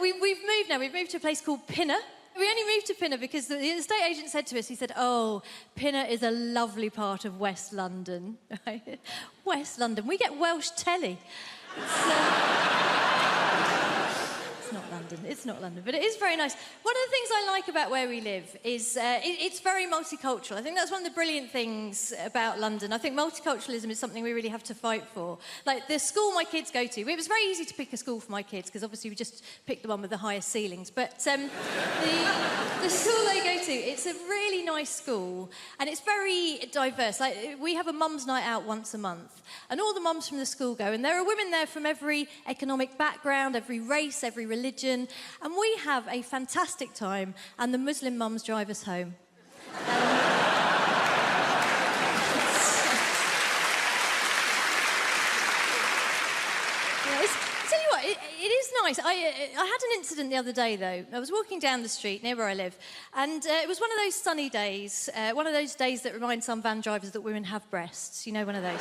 we've moved now. We've moved to a place called Pinner. We only moved to Pinner because the estate agent said to us, he said, oh, Pinner is a lovely part of West London. West London. We get Welsh telly. It's not London, but it is very nice. One of the things I like about where we live is it's very multicultural. I think that's one of the brilliant things about London. I think multiculturalism is something we really have to fight for. Like the school my kids go to, it was very easy to pick a school for my kids because obviously we just picked the one with the highest ceilings. But the school they go to, it's a really nice school and it's very diverse. Like we have a mum's night out once a month and all the mums from the school go and there are women there from every economic background, every race, every religion. And we have a fantastic time, and the Muslim mums drive us home. Tell you what, it is nice. I had an incident the other day, though. I was walking down the street near where I live, and it was one of those sunny days, one of those days that remind some van drivers that women have breasts. You know, one of those.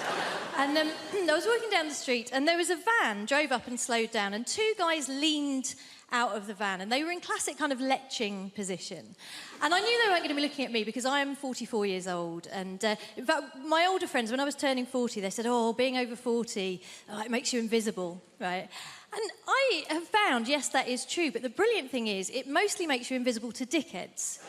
And I was walking down the street, and there was a van drove up and slowed down, and two guys leaned out of the van, and they were in classic kind of leching position. And I knew they weren't going to be looking at me because I am 44 years old. And in fact, my older friends, when I was turning 40, they said, oh, being over 40, it makes you invisible, right? And I have found, yes, that is true, but the brilliant thing is it mostly makes you invisible to dickheads.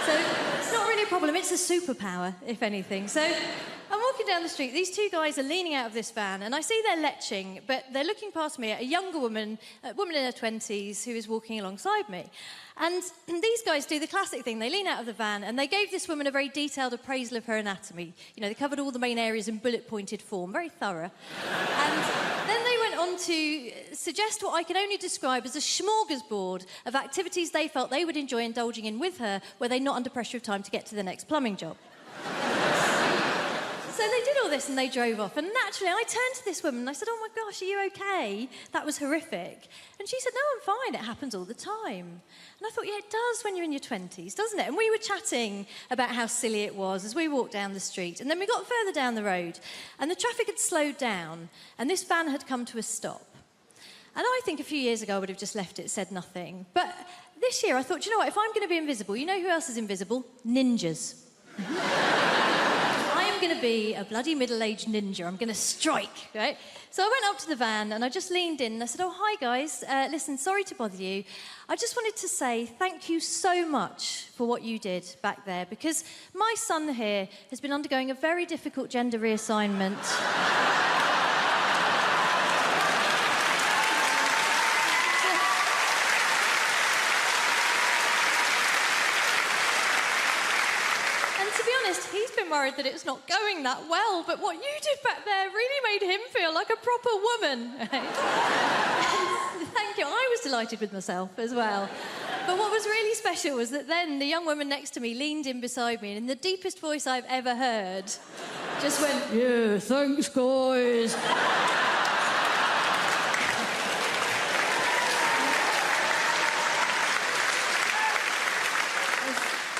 So it's not really a problem, it's a superpower, if anything. So I'm walking down the street, these two guys are leaning out of this van, and I see they're leching, but they're looking past me at a younger woman, a woman in her 20s, who is walking alongside me. And these guys do the classic thing. They lean out of the van and they gave this woman a very detailed appraisal of her anatomy. You know, they covered all the main areas in bullet-pointed form, very thorough. And then they went on to suggest what I can only describe as a smorgasbord of activities they felt they would enjoy indulging in with her were they not under pressure of time to get to the next plumbing job. So they did all this and they drove off. And naturally, I turned to this woman and I said, oh my gosh, are you okay? That was horrific. And she said, no, I'm fine. It happens all the time. And I thought, yeah, it does when you're in your 20s, doesn't it? And we were chatting about how silly it was as we walked down the street. And then we got further down the road and the traffic had slowed down and this van had come to a stop. And I think a few years ago I would have just left it, said nothing. But this year I thought, do you know what? If I'm going to be invisible, you know who else is invisible? Ninjas. I'm going to be a bloody middle-aged ninja. I'm going to strike, right? So I went up to the van and I just leaned in and I said, oh, hi, guys. Listen, sorry to bother you. I just wanted to say thank you so much for what you did back there because my son here has been undergoing a very difficult gender reassignment. He's been worried that it's not going that well, but what you did back there really made him feel like a proper woman. Thank you. I was delighted with myself as well. But what was really special was that then the young woman next to me leaned in beside me and in the deepest voice I've ever heard, just went, yeah, thanks, guys.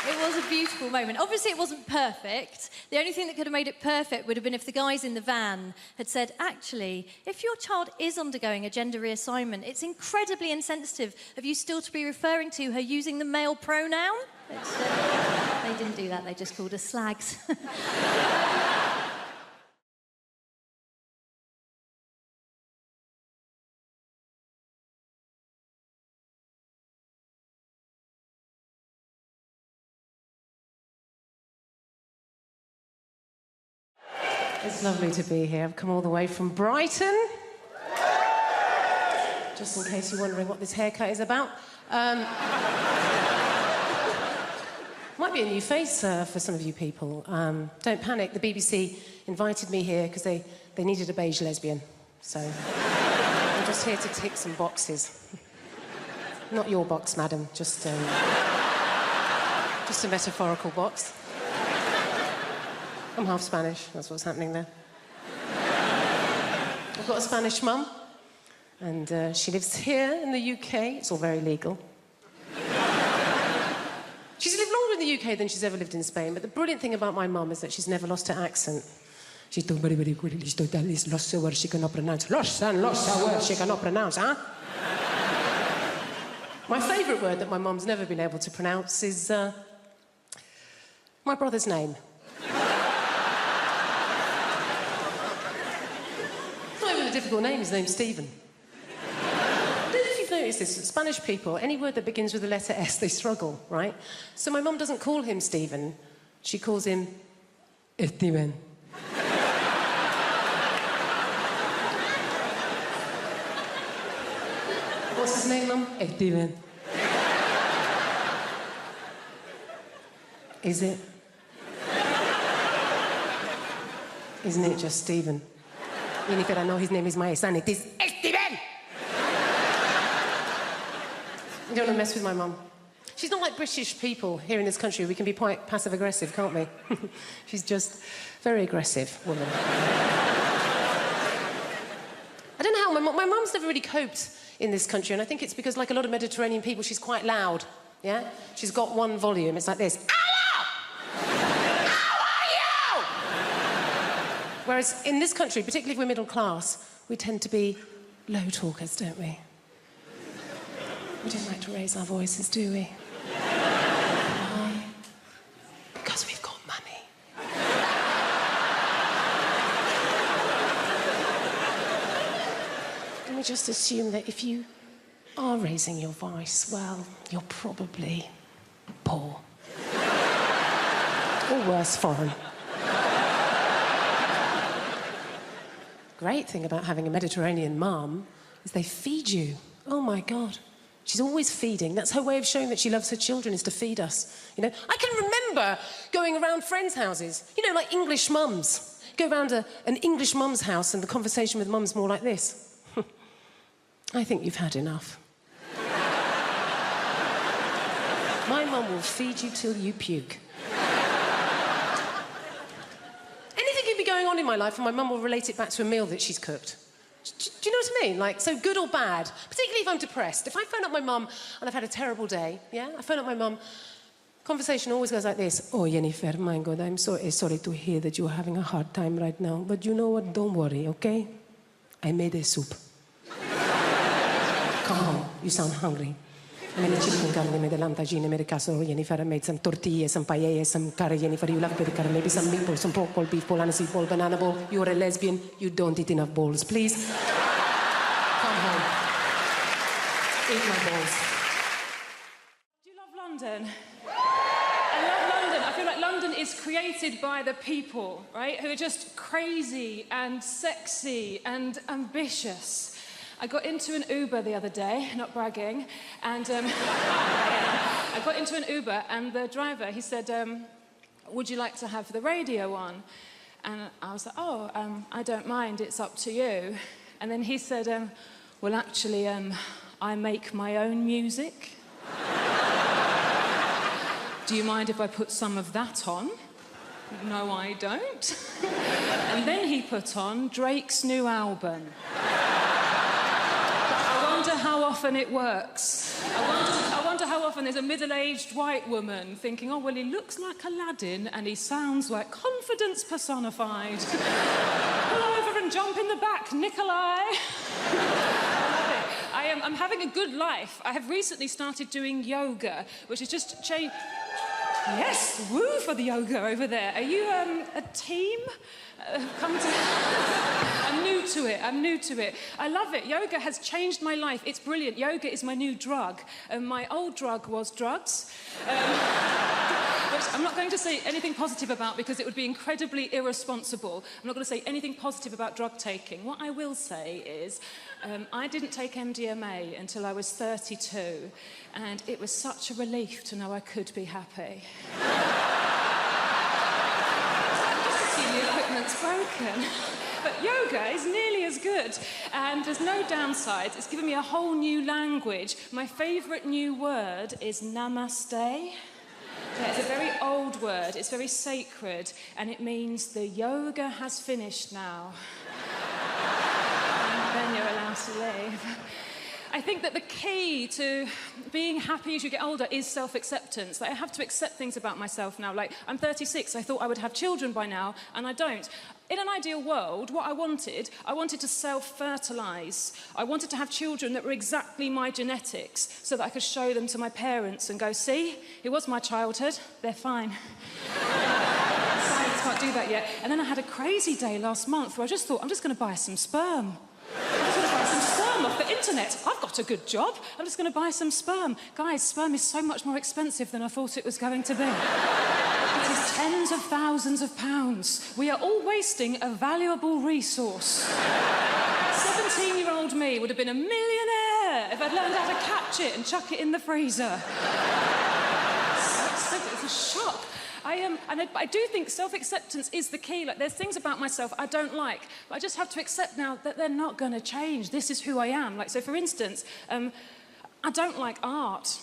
It was a beautiful moment. Obviously, it wasn't perfect. The only thing that could have made it perfect would have been if the guys in the van had said, actually, if your child is undergoing a gender reassignment, it's incredibly insensitive of you still to be referring to her using the male pronoun. They didn't do that. They just called us slags. It's lovely to be here. I've come all the way from Brighton. Just in case you're wondering what this haircut is about. Might be a new face for some of you people. Don't panic, the BBC invited me here because they needed a beige lesbian. So I'm just here to tick some boxes. Not your box, madam, just a metaphorical box. I'm half Spanish, that's what's happening there. I've got a Spanish mum, and she lives here in the UK. It's all very legal. She's lived longer in the UK than she's ever lived in Spain, but the brilliant thing about my mum is that she's never lost her accent. She's done very, very good. Lost words she cannot pronounce. Lost words she cannot pronounce, huh? My favourite word that my mum's never been able to pronounce is my brother's name. It's not even a difficult name, his name's Stephen. I don't know if you've noticed this, Spanish people, any word that begins with the letter S, they struggle, right? So my mum doesn't call him Stephen, she calls him Steven. What's his name, Mum? Steven. Is it? Isn't it just Stephen? Jennifer, I know his name is my son. It is Steven! You don't want to mess with my mum. She's not like British people here in this country. We can be quite passive-aggressive, can't we? She's just very aggressive woman. I don't know how... My mum's never really coped in this country, and I think it's because, like a lot of Mediterranean people, she's quite loud, yeah? She's got one volume. It's like this. Hello! How are you? Whereas in this country, particularly if we're middle class, we tend to be low talkers, don't we? We don't like to raise our voices, do we? Why? Because we've got money. Can we just assume that if you are raising your voice, well, you're probably poor. Or worse, foreign. Great thing about having a Mediterranean mum is they feed you. Oh, my God. She's always feeding. That's her way of showing that she loves her children, is to feed us. You know, I can remember going around friends' houses, you know, like English mums. Go round an English mum's house and the conversation with mum's more like this. I think you've had enough. My mum will feed you till you puke. Anything can be going on in my life and my mum will relate it back to a meal that she's cooked. Do you know what I mean? Like, so good or bad, particularly if I'm depressed. If I phone up my mum and I've had a terrible day, yeah? I phone up my mum, conversation always goes like this. Oh, Jennifer, my God, I'm so sorry to hear that you're having a hard time right now. But you know what? Don't worry, okay? I made a soup. Come home. You sound hungry. I made a chicken curry, I made a lamb tagine, I made a casserole, Jennifer. I made some tortillas, some paella, some curry, Jennifer. You love a bit of curry, maybe some meatballs, some pork ball, beef ball, aniseed ball, banana ball. You're a lesbian. You don't eat enough balls. Please, come home. Eat my balls. Do you love London? I love London. I feel like London is created by the people, right? Who are just crazy and sexy and ambitious. I got into an Uber the other day, not bragging, and I got into an Uber and the driver, he said, would you like to have the radio on? And I was like, oh, I don't mind, it's up to you. And then he said, well, actually, I make my own music. Do you mind if I put some of that on? No, I don't. And then he put on Drake's new album. I wonder how often it works. I wonder how often there's a middle-aged white woman thinking, oh, well, he looks like Aladdin and he sounds like confidence personified. Pull over and jump in the back, Nikolai. I'm having a good life. I have recently started doing yoga, which is just changed. Yes, woo for the yoga over there. Are you a team? Come to... I'm new to it. I love it. Yoga has changed my life. It's brilliant. Yoga is my new drug. My old drug was drugs. Which I'm not going to say anything positive about because it would be incredibly irresponsible. I'm not going to say anything positive about drug taking. What I will say is I didn't take MDMA until I was 32, and it was such a relief to know I could be happy. The equipment's broken. But yoga is nearly as good, and there's no downsides. It's given me a whole new language. My favourite new word is namaste. Yeah, it's a very old word, it's very sacred, and it means the yoga has finished now. And then you're allowed to leave. I think that the key to being happy as you get older is self-acceptance. Like, I have to accept things about myself now. Like, I'm 36, I thought I would have children by now, and I don't. In an ideal world, what I wanted to self-fertilise. I wanted to have children that were exactly my genetics so that I could show them to my parents and go, see, it was my childhood, they're fine. Science can't do that yet. And then I had a crazy day last month where I just thought, I'm just going to buy some sperm. I'm just going to buy some sperm off the internet. I've got a good job. I'm just going to buy some sperm. Guys, sperm is so much more expensive than I thought it was going to be. It is tens of thousands of pounds. We are all wasting a valuable resource. 17-year-old me would have been a millionaire if I'd learned how to catch it and chuck it in the freezer. It's a shock. I do think self-acceptance is the key. Like, there's things about myself I don't like, but I just have to accept now that they're not going to change. This is who I am. Like, so for instance, I don't like art.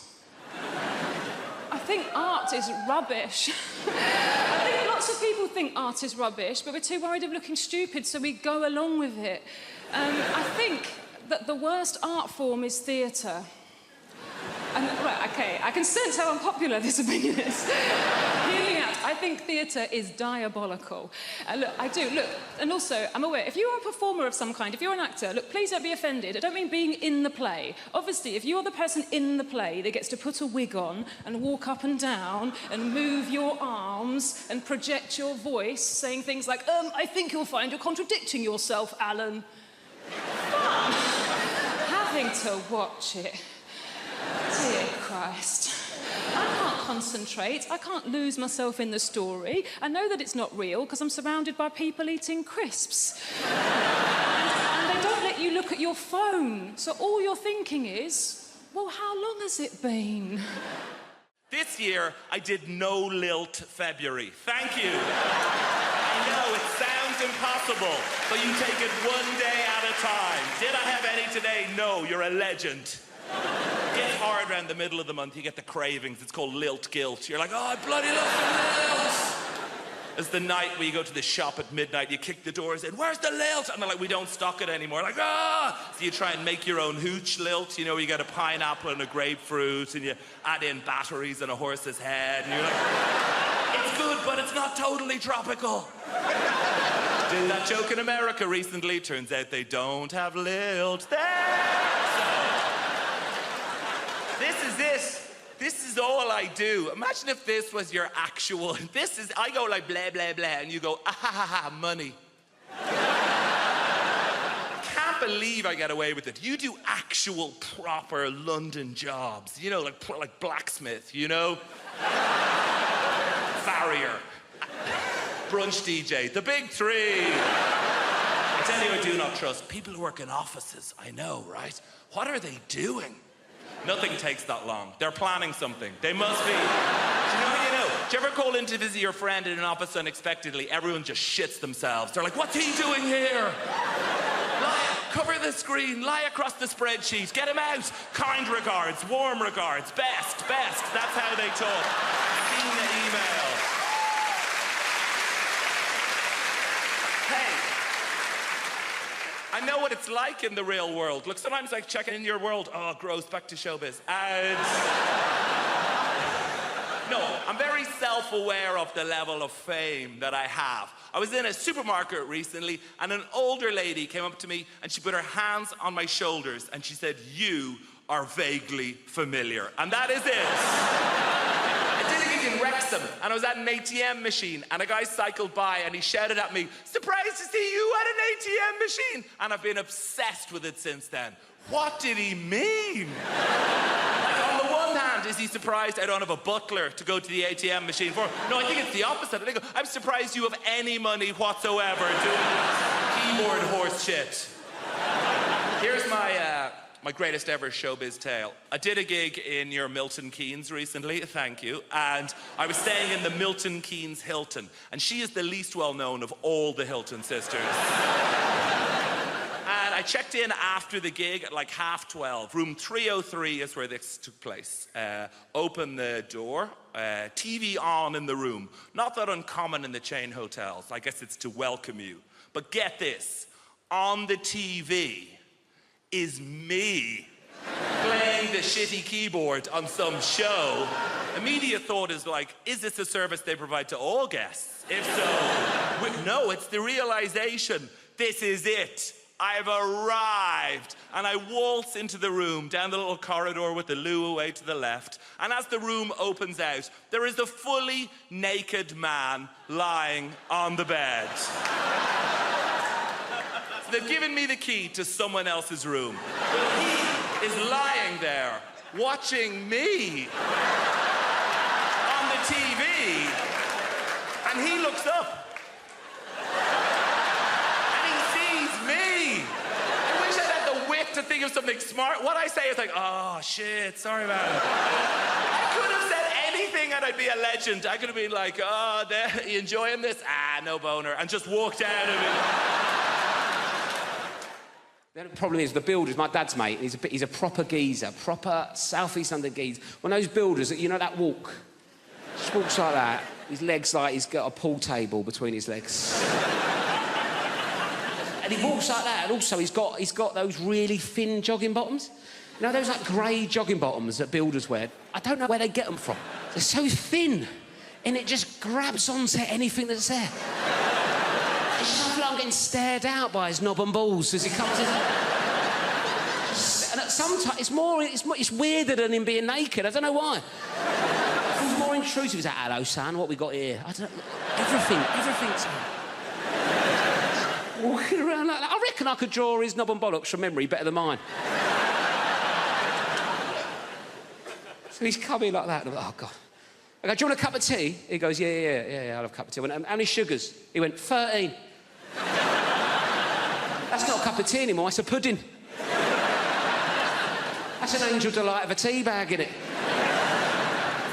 I think art is rubbish. I think lots of people think art is rubbish, but we're too worried of looking stupid, so we go along with it. I think that the worst art form is theatre. And, right, okay, I can sense how unpopular this opinion is. Hear me out. I think theatre is diabolical. Look, I do, look, and also, I'm aware, if you are a performer of some kind, if you're an actor, look, please don't be offended. I don't mean being in the play. Obviously, if you're the person in the play that gets to put a wig on and walk up and down and move your arms and project your voice, saying things like, I think you'll find you're contradicting yourself, Alan. Fun. Having to watch it. Dear Christ. I can't concentrate. I can't lose myself in the story. I know that it's not real because I'm surrounded by people eating crisps. and they don't let you look at your phone. So all you're thinking is, well, how long has it been? This year, I did no lilt February. Thank you. I know it sounds impossible, but you take it one day at a time. Did I have any today? No, you're a legend. It gets hard around the middle of the month, you get the cravings. It's called lilt guilt. You're like, oh, I bloody love some lilt. It's the night where you go to the shop at midnight, you kick the doors in, where's the lilt? And they're like, we don't stock it anymore. Like, ah! So you try and make your own hooch lilt, you know, you get a pineapple and a grapefruit, and you add in batteries and a horse's head, and you're like, it's good, but it's not totally tropical. Did that joke in America recently. Turns out they don't have lilt there. This is all I do. Imagine if this was your actual... I go like blah, blah, blah, and you go, ah, ha, ha, ha, money. Can't believe I get away with it. You do actual, proper London jobs. You know, like blacksmith, you know? Farrier. Brunch DJ. The big three. I tell you, I do not trust. People who work in offices, I know, right? What are they doing? Nothing takes that long. They're planning something. They must be. Do you know? Do you ever call in to visit your friend in an office unexpectedly? Everyone just shits themselves. They're like, what's he doing here? Cover the screen, lie across the spreadsheet, get him out. Kind regards, warm regards, best. That's how they talk. Seen the email. Hey. I know what it's like in the real world. Look, sometimes I check in your world. Oh, gross, back to showbiz. And... No, I'm very self-aware of the level of fame that I have. I was in a supermarket recently, and an older lady came up to me, and she put her hands on my shoulders, and she said, you are vaguely familiar. And that is it. I did a gig in Wrexham, and I was at an ATM machine, and a guy cycled by, and he shouted at me, surprised to see you at an ATM machine. And I've been obsessed with it since then. What did he mean? Like, on the one hand, is he surprised I don't have a butler to go to the ATM machine for? No, I think it's the opposite. I think I'm surprised you have any money whatsoever doing keyboard horse shit. Here's my greatest ever showbiz tale. I did a gig in your Milton Keynes recently, thank you, and I was staying in the Milton Keynes Hilton, and she is the least well-known of all the Hilton sisters. And I checked in after the gig at like 12:30. Room 303 is where this took place. Open the door, TV on in the room. Not that uncommon in the chain hotels. I guess it's to welcome you. But get this, on the TV is me. playing the shitty keyboard on some show, immediate thought is like, is this a service they provide to all guests? If so, no, it's the realization, this is it. I've arrived. And I waltz into the room, down the little corridor with the loo away to the left. And as the room opens out, there is a fully naked man lying on the bed. So they've given me the key to someone else's room. But he is lying there, watching me on the TV. And he looks up. To think of something smart. What I say is like, oh shit, sorry about it. I could have said anything and I'd be a legend. I could have been like, oh, you enjoying this? Ah, no boner. And just walked out of it. The problem is the builder's my dad's mate. He's a proper geezer, proper Southeast London geezer. One of those builders, you know that walk? Just walks like that. His legs like he's got a pool table between his legs. And he walks like that, and also he's got those really thin jogging bottoms. You know, those like grey jogging bottoms that builders wear? I don't know where they get them from. They're so thin, and it just grabs onto anything that's there. I just feel like I'm getting stared out by his knob and balls as he comes in. And sometimes it's weirder than him being naked. I don't know why. It feels more intrusive. He's like, hello, son, what we got here? I don't know. Everything's walking around like that. I reckon I could draw his knob and bollocks from memory better than mine. So he's coming like that, and I'm like, oh, God. I go, do you want a cup of tea? He goes, yeah, I'll have a cup of tea. I went, how many sugars? He went, 13. That's not a cup of tea anymore, it's a pudding. That's an angel delight of a tea bag, innit?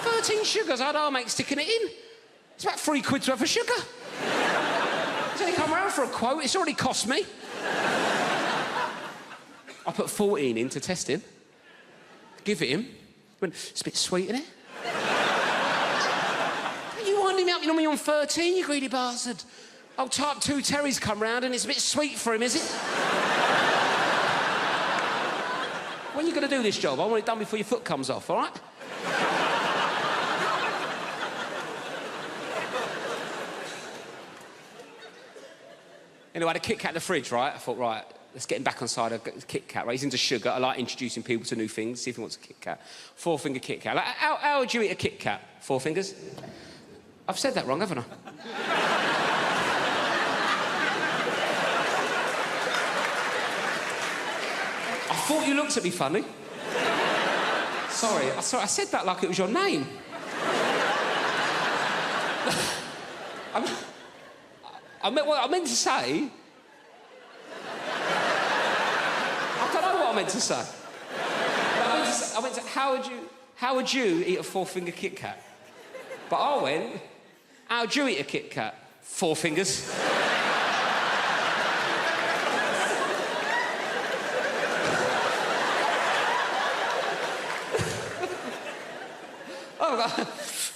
13 sugars, how'd our mate sticking it in? It's about 3 quid's worth of sugar. He's only come round for a quote, it's already cost me. I put 14 in to test him. Give it him. He went, it's a bit sweet, innit? You winding me up, you know me on 13, you greedy bastard. Old type 2 Terry's come round and it's a bit sweet for him, is it? When are you going to do this job? I want it done before your foot comes off, all right? Anyway, I had a Kit Kat in the fridge, right? I thought, right, let's get him back on side of Kit Kat, right? He's into sugar. I like introducing people to new things, see if he wants a Kit Kat. 4-finger Kit Kat. Like, how would you eat a Kit Kat? 4 fingers? I've said that wrong, haven't I? I thought you looked at me funny. Sorry, I said that like it was your name. What I meant to say... I don't know what I meant to say. I meant to how would you eat a 4-finger Kit Kat? But I went, how would you eat a Kit Kat? 4 fingers.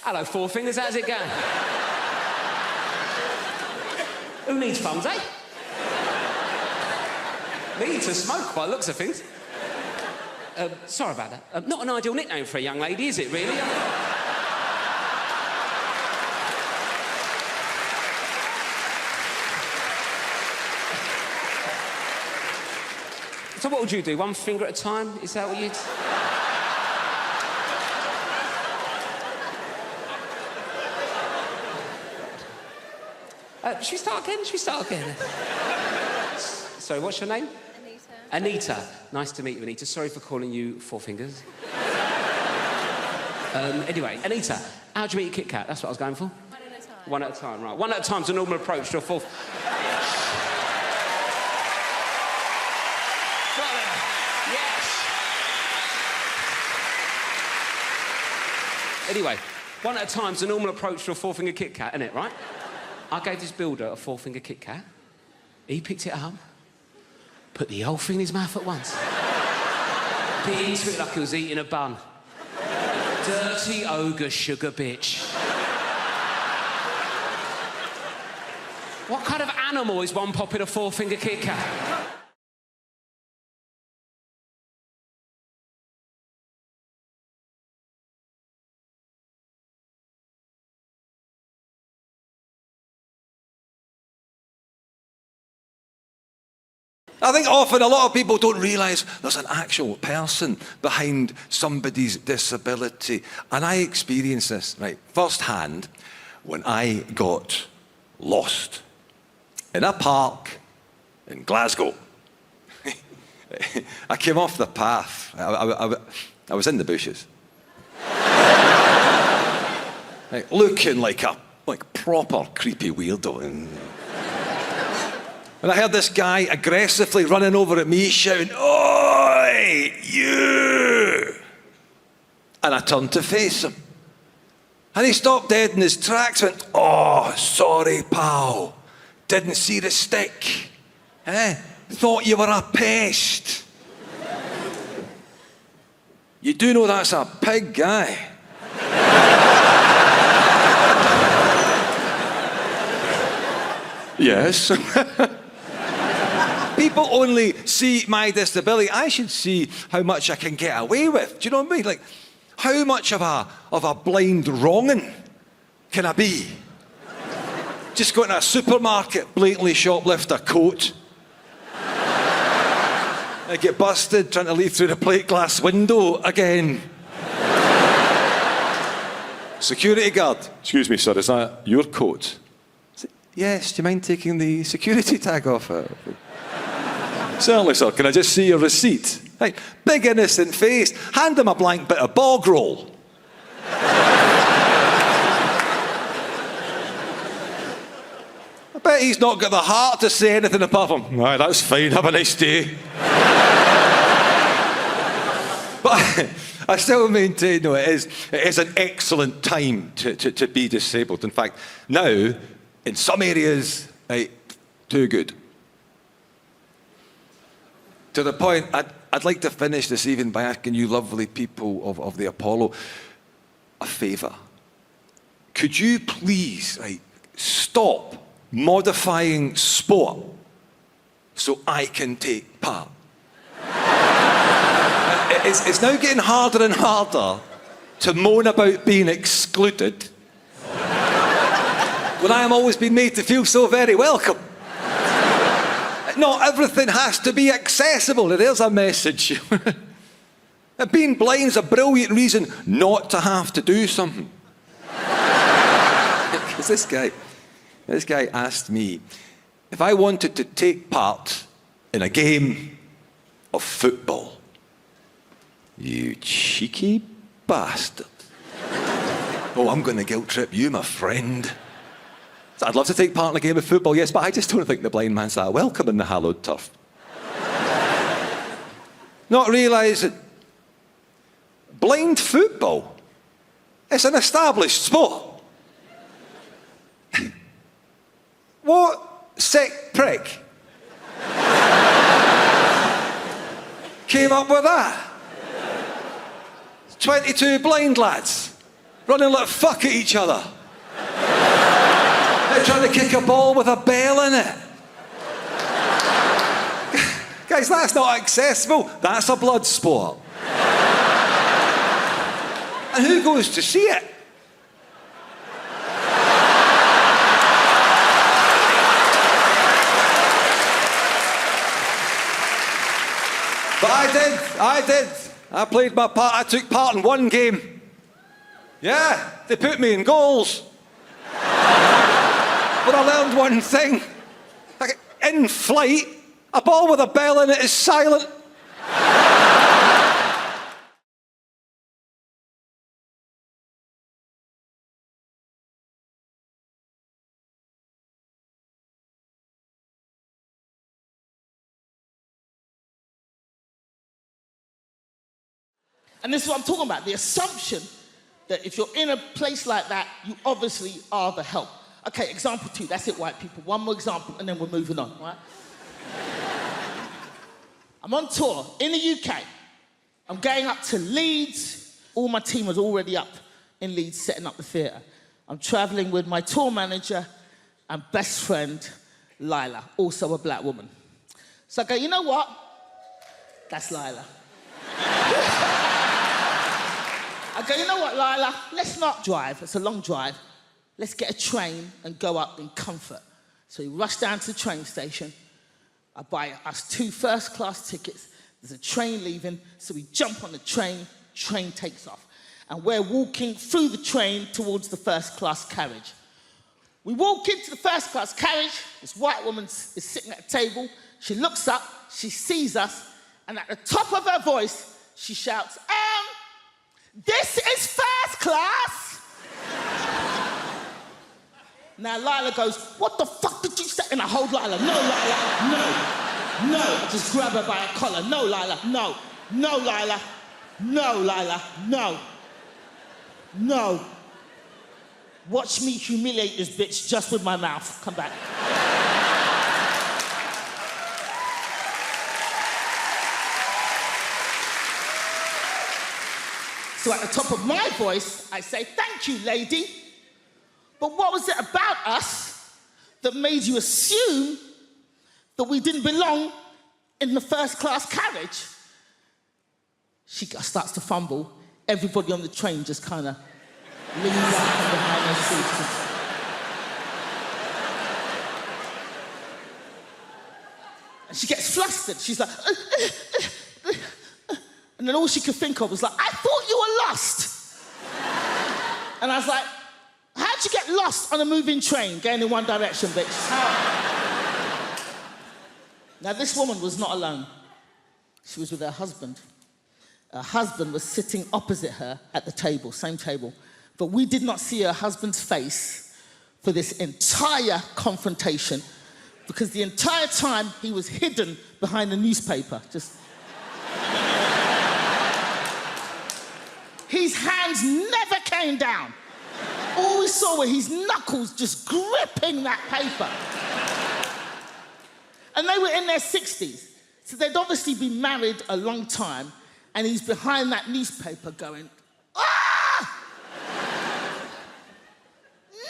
Hello, 4 fingers, how's it going? Who needs thumbs, eh? Me to smoke by the looks of things. Sorry about that. Not an ideal nickname for a young lady, is it, really? So what would you do? 1 finger at a time? Is that what you'd... Should we start again? Sorry, what's your name? Anita. Nice to meet you, Anita. Sorry for calling you 4 fingers. Anyway, Anita, how do you eat a Kit Kat? That's what I was going for. 1 at a time. 1 at a time, right. 1 at a time's a normal approach to a 4... Yes! Anyway, 1 at a time's a normal approach to a 4-finger Kit Kat, isn't it, right? I gave this builder a 4-finger Kit Kat. He picked it up, put the whole thing in his mouth at once. Bit into it like he was eating a bun. Dirty ogre sugar bitch. What kind of animal is one popping a 4-finger Kit Kat? I think often a lot of people don't realise there's an actual person behind somebody's disability. And I experienced this, right, firsthand when I got lost in a park in Glasgow. I came off the path. I was in the bushes. Right, looking like a proper creepy weirdo. And I heard this guy aggressively running over at me, shouting, "Oi, you!" And I turned to face him. And he stopped dead in his tracks, went, "Oh, sorry, pal. Didn't see the stick. Thought you were a pest." You do know that's a pig guy. Yes. People only see my disability. I should see how much I can get away with. Do you know what I mean? Like, how much of a blind wronging can I be? Just go into a supermarket, blatantly shoplift a coat. I get busted trying to leave through the plate glass window again. Security guard. "Excuse me, sir, is that your coat?" "Yes, do you mind taking the security tag off it?" "Certainly, sir. Can I just see your receipt?" Right, big innocent face. Hand him a blank bit of bog roll. I bet he's not got the heart to say anything apart from, "Right, that's fine, have a nice day." But I still maintain, no, it is an excellent time to be disabled. In fact, now, in some areas, too good. To the point, I'd like to finish this evening by asking you lovely people of the Apollo a favour. Could you please stop modifying sport so I can take part? It's now getting harder and harder to moan about being excluded when I am always being made to feel so very welcome. Not everything has to be accessible. There's a message. Being blind is a brilliant reason not to have to do something. Because this guy asked me if I wanted to take part in a game of football. You cheeky bastard. "Oh, I'm going to guilt trip you, my friend. I'd love to take part in a game of football, yes, but I just don't think the blind man's that welcome in the hallowed turf." Not realising blind football, it's an established sport. What sick prick came up with that? 22 blind lads running like fuck at each other. They're trying to kick a ball with a bell in it. Guys, that's not accessible. That's a blood sport. And who goes to see it? But I did. I played my part. I took part in one game. Yeah, they put me in goals. But I learned one thing. In flight, a ball with a bell in it is silent. And this is what I'm talking about, the assumption that if you're in a place like that, you obviously are the help. Okay, example 2, that's it, white people. One more example, and then we're moving on, right? I'm on tour in the UK. I'm going up to Leeds. All my team was already up in Leeds setting up the theatre. I'm travelling with my tour manager and best friend, Lila, also a black woman. So I go, you know what? That's Lila. I go, you know what, Lila? Let's not drive. It's a long drive. Let's get a train and go up in comfort. So we rush down to the train station. I buy us 2 first-class tickets. There's a train leaving, so we jump on the train takes off. And we're walking through the train towards the first-class carriage. We walk into the first-class carriage. This white woman is sitting at a table. She looks up, she sees us, and at the top of her voice, she shouts, this is first class! Now Lila goes, what the fuck did you say? And I hold Lila, no, Lila, no. I just grab her by her collar, no, Lila, no. No, Lila, no, Lila, no. Watch me humiliate this bitch just with my mouth. Come back. So at the top of my voice, I say, thank you, lady. But what was it about us that made you assume that we didn't belong in the first-class carriage? She starts to fumble. Everybody on the train just kind of leans out from behind their seats. And she gets flustered. She's like, and then all she could think of was like, I thought you were lost. And I was like, how'd you get lost on a moving train going in one direction, bitch? How? Now, this woman was not alone. She was with her husband. Her husband was sitting opposite her at the table, same table. But we did not see her husband's face for this entire confrontation because the entire time he was hidden behind the newspaper, just... His hands never came down. All we saw were his knuckles just gripping that paper. And they were in their 60s. So they'd obviously been married a long time, and he's behind that newspaper going, ah!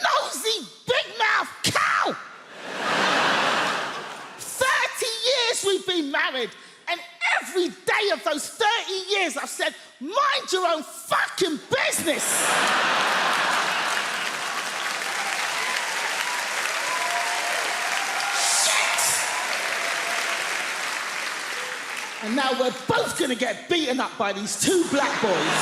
Nosy, big-mouth cow! 30 years we've been married, and every day of those 30 years I've said, mind your own fucking business! And now we're both gonna get beaten up by these 2 black boys.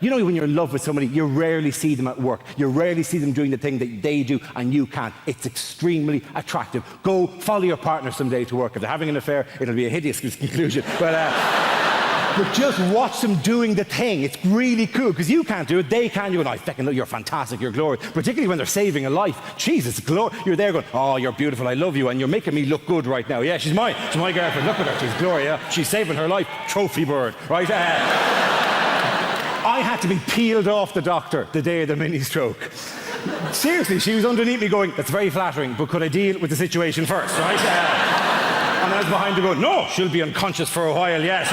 You know, when you're in love with somebody, you rarely see them at work. You rarely see them doing the thing that they do and you can't. It's extremely attractive. Go follow your partner someday to work. If they're having an affair, it'll be a hideous conclusion. But just watch them doing the thing. It's really cool, because you can't do it, they can. You go, I fucking look, you're fantastic, you're glorious. Particularly when they're saving a life. Jesus, you're there going, oh, you're beautiful, I love you, and you're making me look good right now. Yeah, she's my girlfriend, look at her, she's Gloria. She's saving her life, trophy bird, right? I had to be peeled off the doctor the day of the mini stroke. Seriously, she was underneath me going, that's very flattering, but could I deal with the situation first, right? And I was behind her going, no, she'll be unconscious for a while, yes.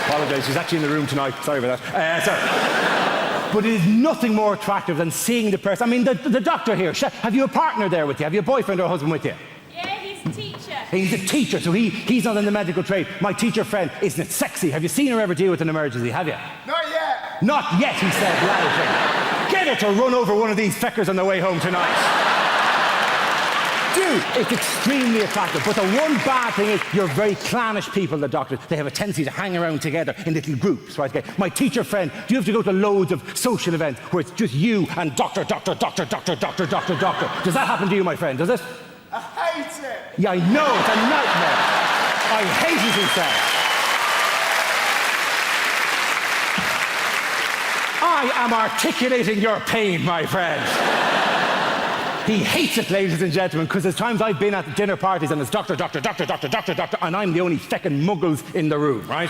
Apologise, she's actually in the room tonight, sorry about that. But it is nothing more attractive than seeing the person. I mean, the doctor here, have you a partner there with you? Have you a boyfriend or a husband with you? Yeah, he's a teacher. He's a teacher, so he's not in the medical trade. My teacher friend, isn't it sexy? Have you seen her ever deal with an emergency, have you? Not yet. Not yet, he said loudly. Get her to run over one of these feckers on the way home tonight. Dude, it's extremely attractive, but the one bad thing is you're very clannish people, the doctors. They have a tendency to hang around together in little groups, right? Okay. My teacher friend, do you have to go to loads of social events where it's just you and doctor? Does that happen to you, my friend, does it? I hate it. Yeah, I know, it's a nightmare. I hate it, he said. I am articulating your pain, my friend. He hates it, ladies and gentlemen, because there's times I've been at dinner parties and it's doctor, and I'm the only feckin' muggles in the room, right?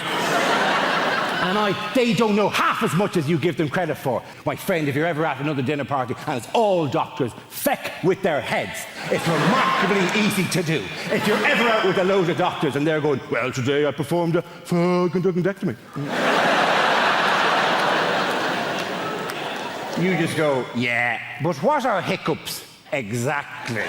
And they don't know half as much as you give them credit for. My friend, if you're ever at another dinner party and it's all doctors, feck with their heads. It's remarkably easy to do. If you're ever out with a load of doctors and they're going, well, today I performed a fucking duckendectomy. You just go, yeah. But what are hiccups exactly?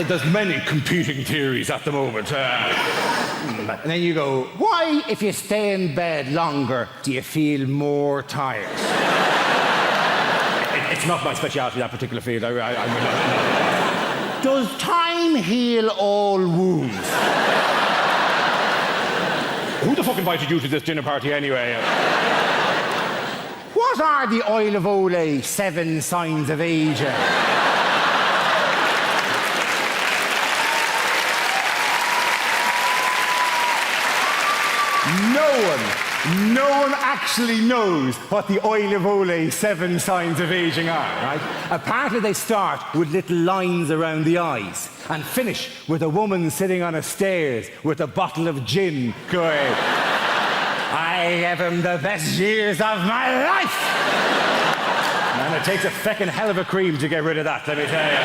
There's many competing theories at the moment. And then you go, why, if you stay in bed longer, do you feel more tired? It's not my speciality, that particular field. Does time heal all wounds? Who the fuck invited you to this dinner party anyway? What are the Oil of Olay 7 signs of aging? No one actually knows what the Oil of Olay 7 signs of aging are, right? Apparently they start with little lines around the eyes and finish with a woman sitting on a stairs with a bottle of gin going, I gave him the best years of my life! And it takes a feckin' hell of a cream to get rid of that, let me tell you.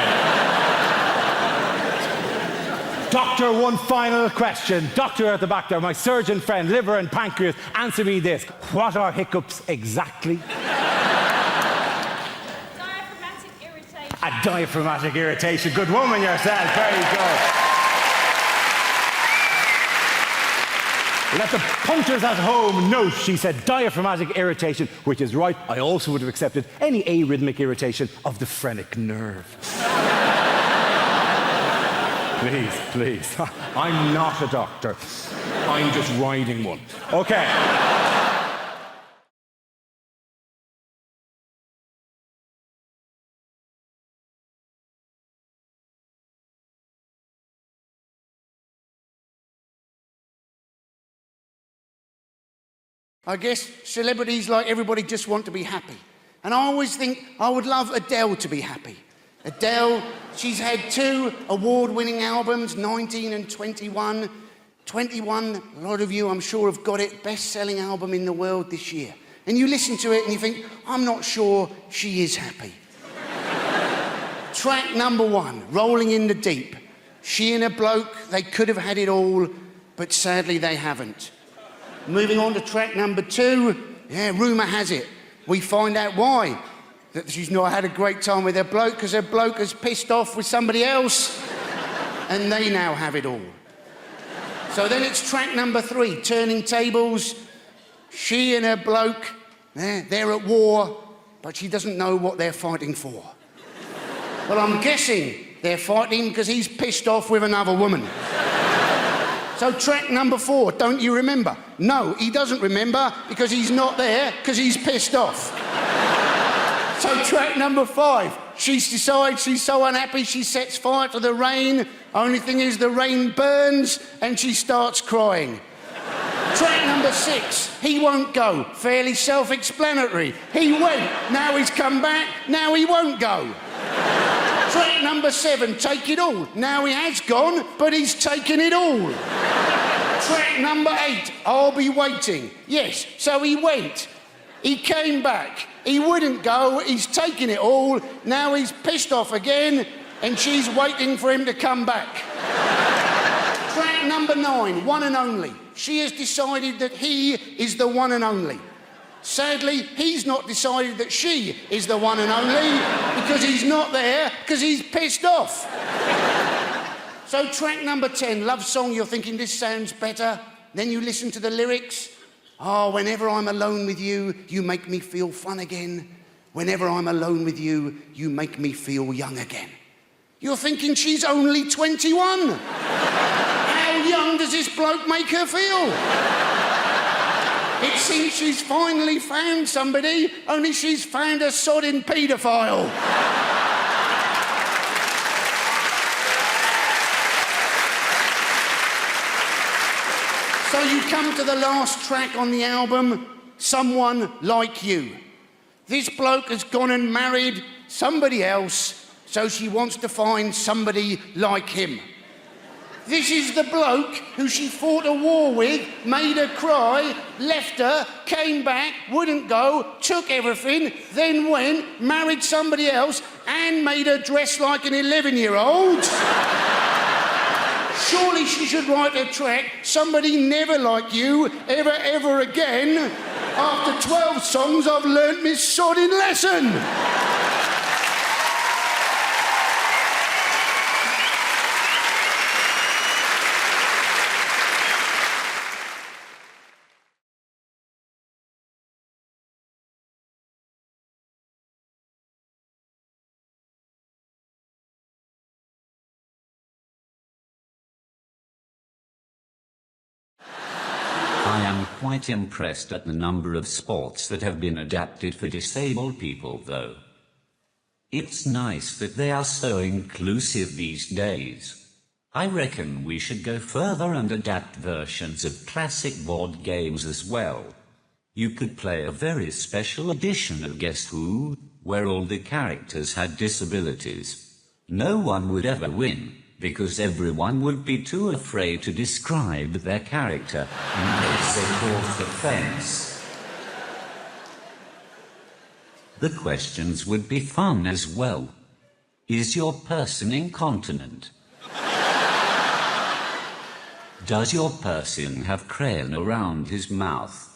Doctor, one final question. Doctor at the back there, my surgeon friend, liver and pancreas, answer me this. What are hiccups exactly? Diaphragmatic irritation. A diaphragmatic irritation. Good woman yourself. Very good. Let the punters at home note, she said diaphragmatic irritation, which is right. I also would have accepted any arrhythmic irritation of the phrenic nerve. Please. I'm not a doctor. I'm just riding one. Okay. I guess celebrities, like everybody, just want to be happy. And I always think I would love Adele to be happy. Adele, she's had 2 award-winning albums, 19 and 21. 21, a lot of you, I'm sure, have got it, best-selling album in the world this year. And you listen to it and you think, I'm not sure she is happy. Track number 1, Rolling in the Deep. She and a bloke, they could have had it all, but sadly they haven't. Moving on to track number 2, rumour has it, we find out why. That she's not had a great time with her bloke because her bloke has pissed off with somebody else and they now have it all. So then it's track number 3, Turning Tables. She and her bloke, they're at war, but she doesn't know what they're fighting for. Well, I'm guessing they're fighting because he's pissed off with another woman. So track number 4, don't you remember? No, he doesn't remember because he's not there because he's pissed off. So track number 5, she decides she's so unhappy she sets fire to the rain. Only thing is the rain burns and she starts crying. Track number 6, he won't go. Fairly self-explanatory. He went, now he's come back, now he won't go. Track number 7, Take It All. Now he has gone, but he's taken it all. Track number 8, I'll Be Waiting. Yes, so he went. He came back. He wouldn't go, he's taken it all, now he's pissed off again, and she's waiting for him to come back. Track number 9, One and Only. She has decided that he is the one and only. Sadly, he's not decided that she is the one and only, because he's not there, because he's pissed off. So track number 10, love song, you're thinking this sounds better, then you listen to the lyrics. Oh, whenever I'm alone with you, you make me feel fun again. Whenever I'm alone with you, you make me feel young again. You're thinking she's only 21. How young does this bloke make her feel? It seems she's finally found somebody, only she's found a sodding paedophile. So you come to the last track on the album, Someone Like You. This bloke has gone and married somebody else, so she wants to find somebody like him. This is the bloke who she fought a war with, made her cry, left her, came back, wouldn't go, took everything, then went, married somebody else, and made her dress like an 11-year-old. Surely she should write a track, Somebody Never Like You, Ever, Ever Again. After 12 songs, I've learnt my sodding lesson. I am quite impressed at the number of sports that have been adapted for disabled people, though. It's nice that they are so inclusive these days. I reckon we should go further and adapt versions of classic board games as well. You could play a very special edition of Guess Who, where all the characters had disabilities. No one would ever win, because everyone would be too afraid to describe their character in case they caused offense. The questions would be fun as well. Is your person incontinent? Does your person have crayon around his mouth?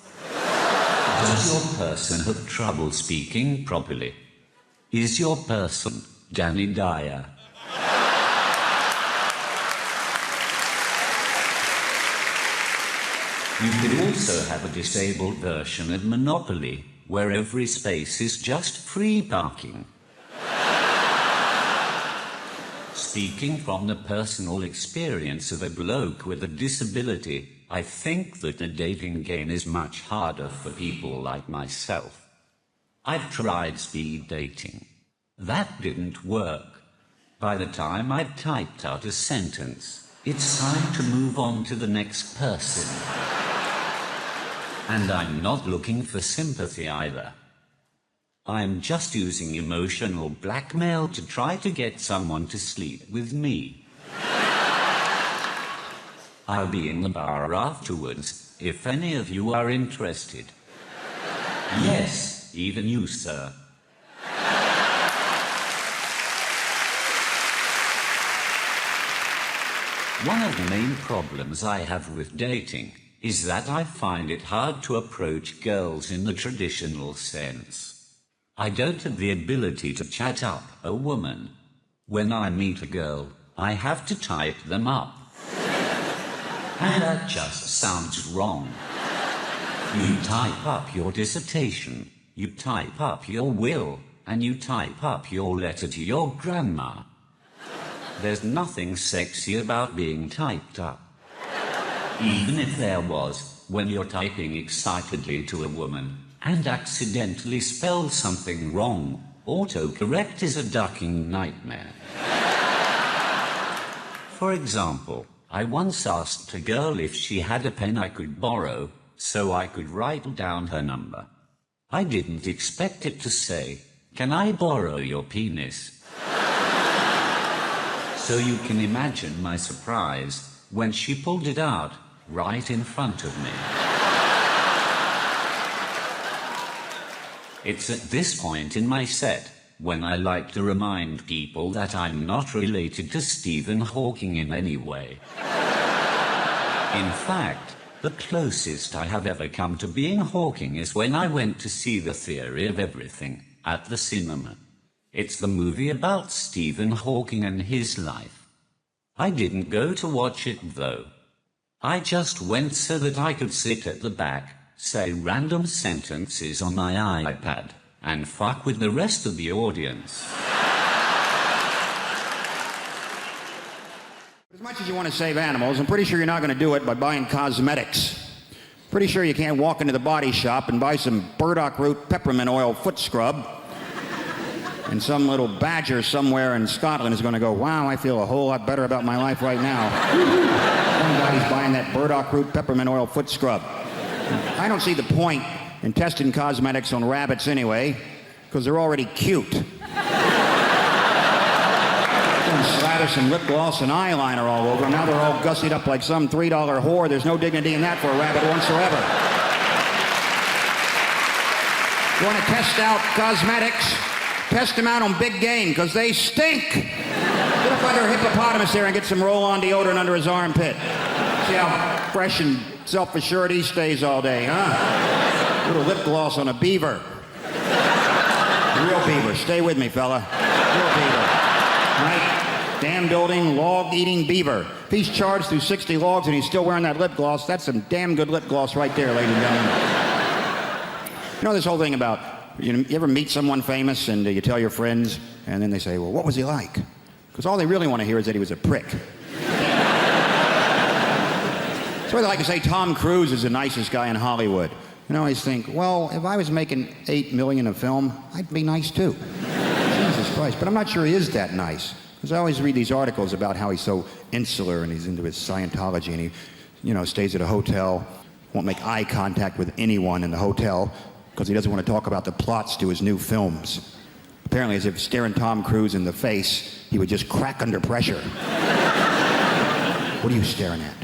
Does your person have trouble speaking properly? Is your person Danny Dyer? You could also have a disabled version of Monopoly, where every space is just free parking. Speaking from the personal experience of a bloke with a disability, I think that the dating game is much harder for people like myself. I've tried speed dating. That didn't work. By the time I'd typed out a sentence, it's time to move on to the next person. And I'm not looking for sympathy either. I'm just using emotional blackmail to try to get someone to sleep with me. I'll be in the bar afterwards, if any of you are interested. Yes, even you, sir. One of the main problems I have with dating is that I find it hard to approach girls in the traditional sense. I don't have the ability to chat up a woman. When I meet a girl, I have to type them up. And that just sounds wrong. You type up your dissertation, you type up your will, and you type up your letter to your grandma. There's nothing sexy about being typed up. Even if there was, when you're typing excitedly to a woman and accidentally spell something wrong, autocorrect is a ducking nightmare. For example, I once asked a girl if she had a pen I could borrow, so I could write down her number. I didn't expect it to say, "Can I borrow your penis?" So you can imagine my surprise when she pulled it out right in front of me. It's at this point in my set when I like to remind people that I'm not related to Stephen Hawking in any way. In fact, the closest I have ever come to being Hawking is when I went to see The Theory of Everything at the cinema. It's the movie about Stephen Hawking and his life. I didn't go to watch it, though. I just went so that I could sit at the back, say random sentences on my iPad, and fuck with the rest of the audience. As much as you want to save animals, I'm pretty sure you're not going to do it by buying cosmetics. Pretty sure you can't walk into the body shop and buy some burdock root peppermint oil foot scrub. And some little badger somewhere in Scotland is going to go, "Wow, I feel a whole lot better about my life right now." Somebody's buying that burdock root peppermint oil foot scrub. I don't see the point in testing cosmetics on rabbits anyway, because they're already cute. Slather some lip gloss and eyeliner all over them. Now they're all gussied up like some $3 whore. There's no dignity in that for a rabbit whatsoever. You want to test out cosmetics? Test them out on big game, because they stink. Get up under a hippopotamus there and get some roll-on deodorant under his armpit. See how fresh and self-assured he stays all day, huh? Little lip gloss on a beaver. Real beaver. Stay with me, fella. Real beaver. Right? Dam building, log-eating beaver. If he's charged through 60 logs and he's still wearing that lip gloss, that's some damn good lip gloss right there, ladies and gentlemen. You know this whole thing about, you ever meet someone famous and you tell your friends, and then they say, well, what was he like? Because all they really want to hear is that he was a prick. So they like to say Tom Cruise is the nicest guy in Hollywood. And I always think, well, if I was making $8 million a film, I'd be nice too. Jesus Christ. But I'm not sure he is that nice. Because I always read these articles about how he's so insular and he's into his Scientology and he, stays at a hotel, won't make eye contact with anyone in the hotel because he doesn't want to talk about the plots to his new films. Apparently, as if staring Tom Cruise in the face, he would just crack under pressure. What are you staring at?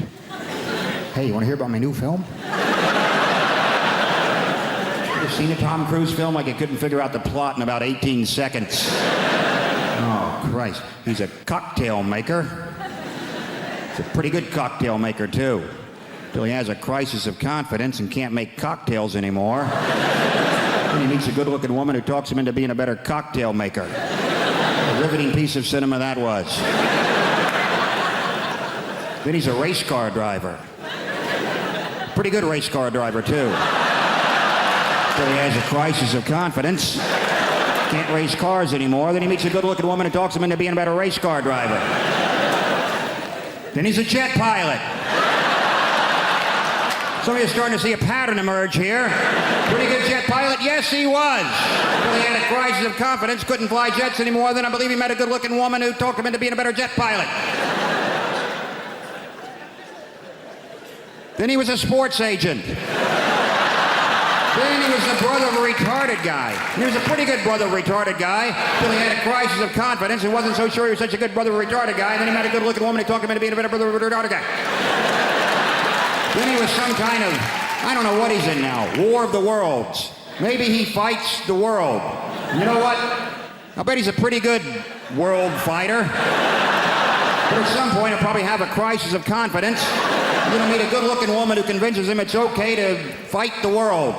Hey, you want to hear about my new film? You ever seen a Tom Cruise film like he couldn't figure out the plot in about 18 seconds? Oh, Christ. He's a cocktail maker. He's a pretty good cocktail maker, too. Till he has a crisis of confidence and can't make cocktails anymore. Then he meets a good-looking woman who talks him into being a better cocktail maker. A riveting piece of cinema that was. Then he's a race car driver. Pretty good race car driver, too. Till he has a crisis of confidence. Can't race cars anymore. Then he meets a good-looking woman who talks him into being a better race car driver. Then he's a jet pilot. Some of you are starting to see a pattern emerge here. Pretty good jet pilot? Yes, he was. Till he had a crisis of confidence, couldn't fly jets anymore. Then I believe he met a good-looking woman who talked him into being a better jet pilot. Then he was a sports agent. Then he was the brother of a retarded guy. He was a pretty good brother of a retarded guy till he had a crisis of confidence and wasn't so sure he was such a good brother of a retarded guy. And then he met a good-looking woman who talked him into being a better brother of a retarded guy. Then he was some kind of, I don't know what he's in now, War of the Worlds. Maybe he fights the world. You know what? I bet he's a pretty good world fighter. But at some point he'll probably have a crisis of confidence. He's going to meet a good-looking woman who convinces him it's okay to fight the world.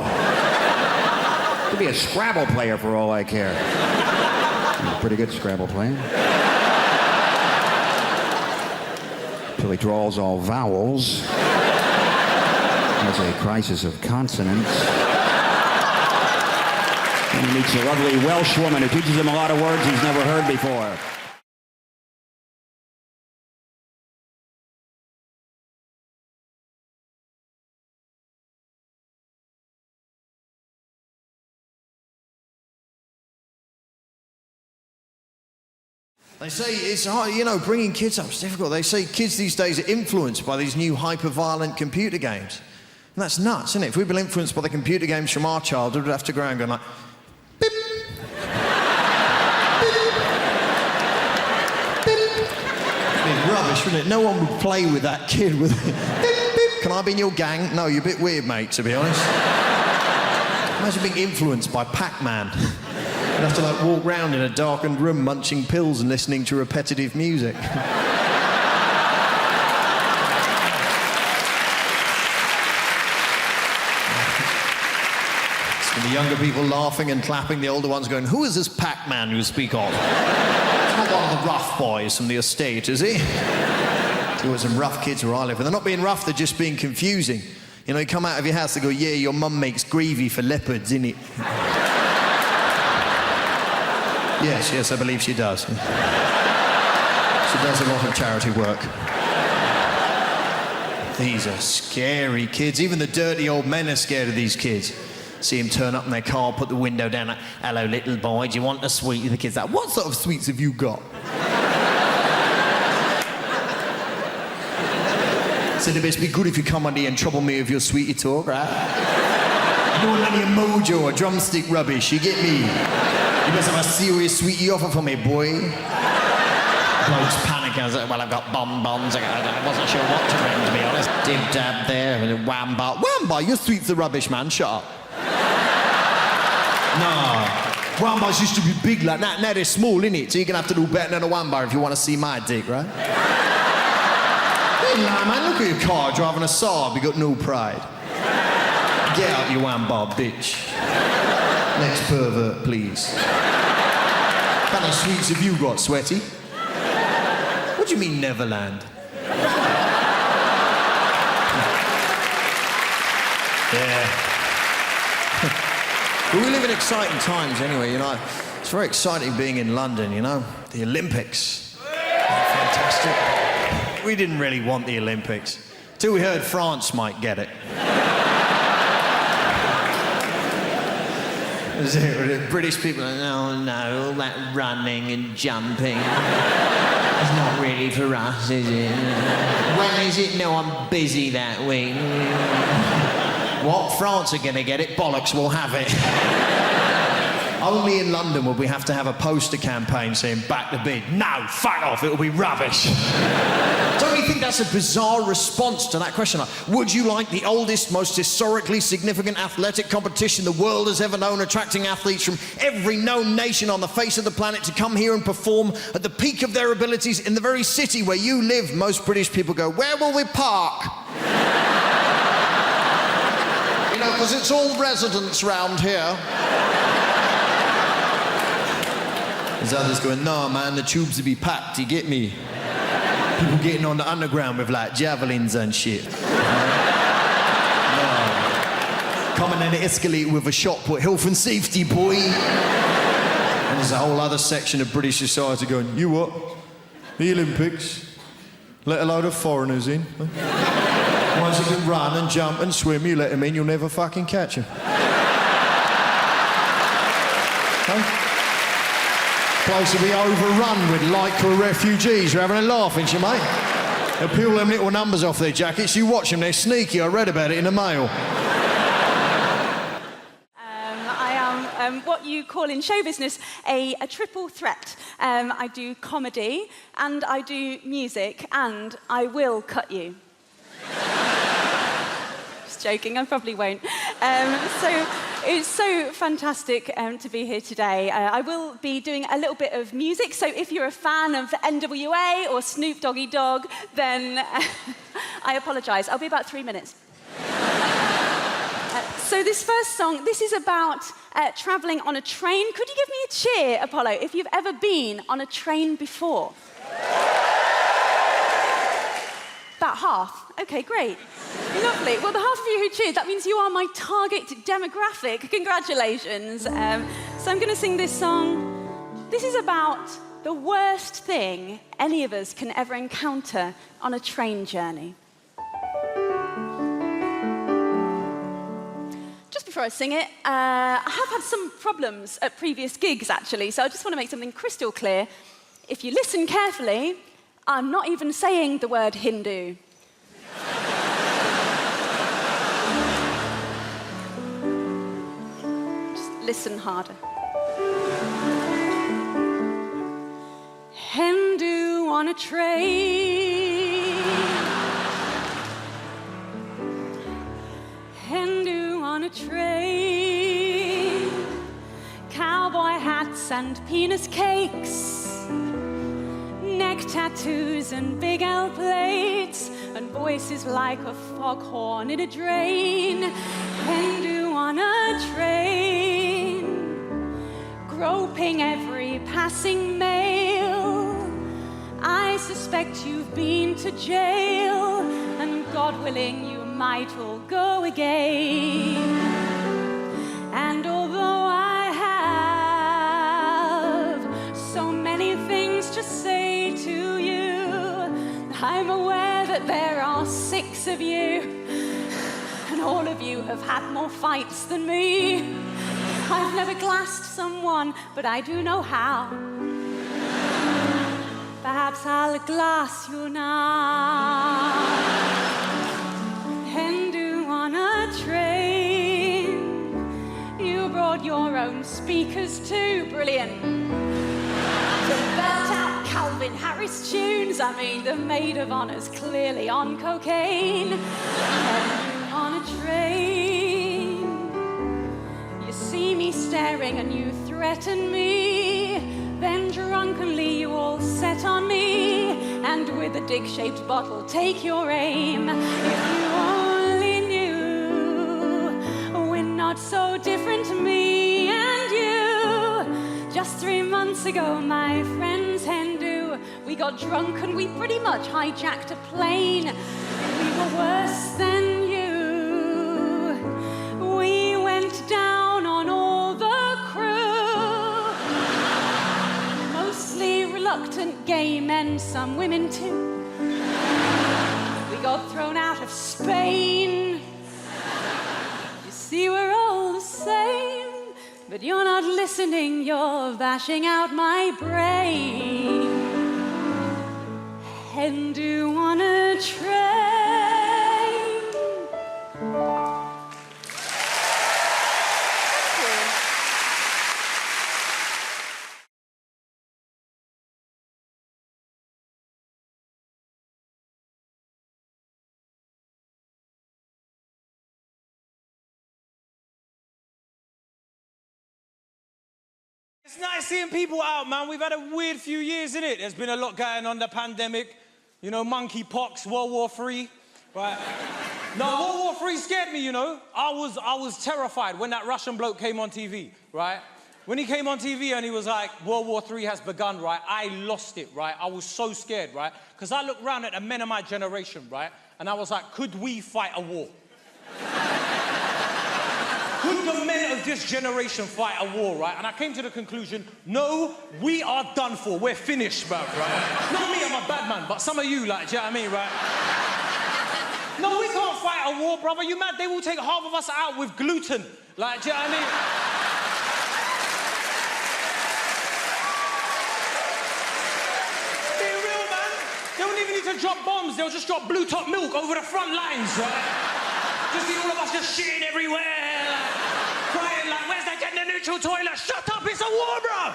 Could be a Scrabble player for all I care. He's a pretty good Scrabble player. Till he draws all vowels. Has a crisis of consonants. And he meets a lovely Welsh woman who teaches him a lot of words he's never heard before. They say it's hard, bringing kids up is difficult. They say kids these days are influenced by these new hyper-violent computer games. And that's nuts, isn't it? If we'd been influenced by the computer games from our childhood, we'd have to go around going like, beep, beep, beep. It'd be rubbish, wouldn't it? No one would play with that kid with beep, beep. Can I be in your gang? No, you're a bit weird, mate, to be honest. Imagine being influenced by Pac-Man. You'd have to walk around in a darkened room munching pills and listening to repetitive music. And the younger people laughing and clapping, the older ones going, who is this Pac-Man you speak of? It's not one of the rough boys from the estate, is he? There were some rough kids where I live, and they're not being rough, they're just being confusing. You come out of your house, they go, yeah, your mum makes gravy for leopards, innit? Yes, I believe she does. She does a lot of charity work. These are scary kids. Even the dirty old men are scared of these kids. See them turn up in their car, put the window down, like, hello, little boy, do you want a sweet? The kid's like, what sort of sweets have you got? Said it best be good if you come on here and trouble me with your sweetie talk, right? You don't want any mojo or drumstick rubbish, you get me? You must have a serious sweetie offer for me, boy. Blokes panic. I was like, well, I've got bonbons. I wasn't sure what to bring, to be honest. Dib-dab there, wham-bar. Wham-bar, your sweets are rubbish, man. Shut up. No. Wambars used to be big like that. Now they're small, innit? So you're gonna have to do better than a wambar if you want to see my dick, right? Hey, man, look at your car driving a Saab. You got no pride. Get out, you wambar bitch. Next pervert, please. What kind of sweets have you got, Sweaty? What do you mean, Neverland? Yeah. But we live in exciting times anyway, you know. It's very exciting being in London, you know. The Olympics. Fantastic. We didn't really want the Olympics till we heard France might get it. The British people are, oh no, all that running and jumping. It's not really for us, is it? When is it? No, I'm busy that week. What? France are going to get it? Bollocks, we'll have it. Only in London would we have to have a poster campaign saying back the bid. No, fuck off, it'll be rubbish. Don't you think that's a bizarre response to that question? Like, would you like the oldest, most historically significant athletic competition the world has ever known, attracting athletes from every known nation on the face of the planet to come here and perform at the peak of their abilities in the very city where you live? Most British people go, where will we park? You know, because it's all residents round here. There's others going, no, man, the tubes will be packed, you get me? People getting on the underground with, like, javelins and shit. No. Coming in the escalator with a shot put, health and safety, boy. And there's a whole other section of British society going, you what? The Olympics? Let a load of foreigners in? Huh? Ones who can run and jump and swim, you let them in, you'll never fucking catch them. Huh? Place to be overrun with Lycra refugees. You're having a laugh, ain't you, mate? They peel them little numbers off their jackets. You watch them, they're sneaky. I read about it in the Mail. I am what you call in show business a triple threat. I do comedy, and I do music, and I will cut you. Just joking, I probably won't. So it's so fantastic to be here today. I will be doing a little bit of music, so if you're a fan of NWA or Snoop Doggy Dogg, then I apologise. I'll be about 3 minutes. So this first song, this is about travelling on a train. Could you give me a cheer, Apollo, if you've ever been on a train before? About half. Okay, great. Lovely. Well, the half of you who cheered, that means you are my target demographic. Congratulations. So I'm going to sing this song. This is about the worst thing any of us can ever encounter on a train journey. Just before I sing it, I have had some problems at previous gigs, actually, so I just want to make something crystal clear. If you listen carefully, I'm not even saying the word Hindu. Just listen harder. Hindu on a train. Hindu on a train. Cowboy hats and penis cakes. Neck tattoos and big L plates, and voices like a foghorn in a drain. Hindu on a train, groping every passing male. I suspect you've been to jail, and God willing, you might all go again. And although I have so many things to say to you, I'm aware that there are 6 of you, and all of you have had more fights than me. I've never glassed someone, but I do know how. Perhaps I'll glass you now. Hindu on a train. You brought your own speakers too, brilliant. To belt out Calvin Harris tunes. I mean, the maid of honor's clearly on cocaine. Hindu on a train. You see me staring and you throw threaten me. Then drunkenly you all set on me, and with a dick-shaped bottle take your aim. If you only knew, we're not so different, me and you. Just 3 months ago, my friends Hindu, we got drunk and we pretty much hijacked a plane. We were worse than you. We went down on all the crew. Mostly reluctant gay men, some women too. We got thrown out of Spain. You see, we're all the same, but you're not listening, you're bashing out my brain. Hindu on a train. It's nice seeing people out, man. We've had a weird few years, innit? There's been a lot going on, the pandemic, you know, monkeypox, World War III, right? No, World War III scared me, you know. I was terrified when that Russian bloke came on TV, right? When he came on TV and he was like, World War III has begun, right? I lost it, right? I was so scared, right? Because I looked around at the men of my generation, right? And I was like, could we fight a war? Could the men of this generation fight a war, right? And I came to the conclusion, no, we are done for. We're finished, bruv, right? Not me, I'm a bad man, but some of you, like, do you know what I mean, right? No, we can't fight a war, brother. You mad? They will take half of us out with gluten. Like, do you know what I mean? Be real, man. They won't even need to drop bombs. They'll just drop blue top milk over the front lines, right? Just see all of us just shitting everywhere. Crying like, where's the gender neutral toilet? Shut up, it's a war, bro!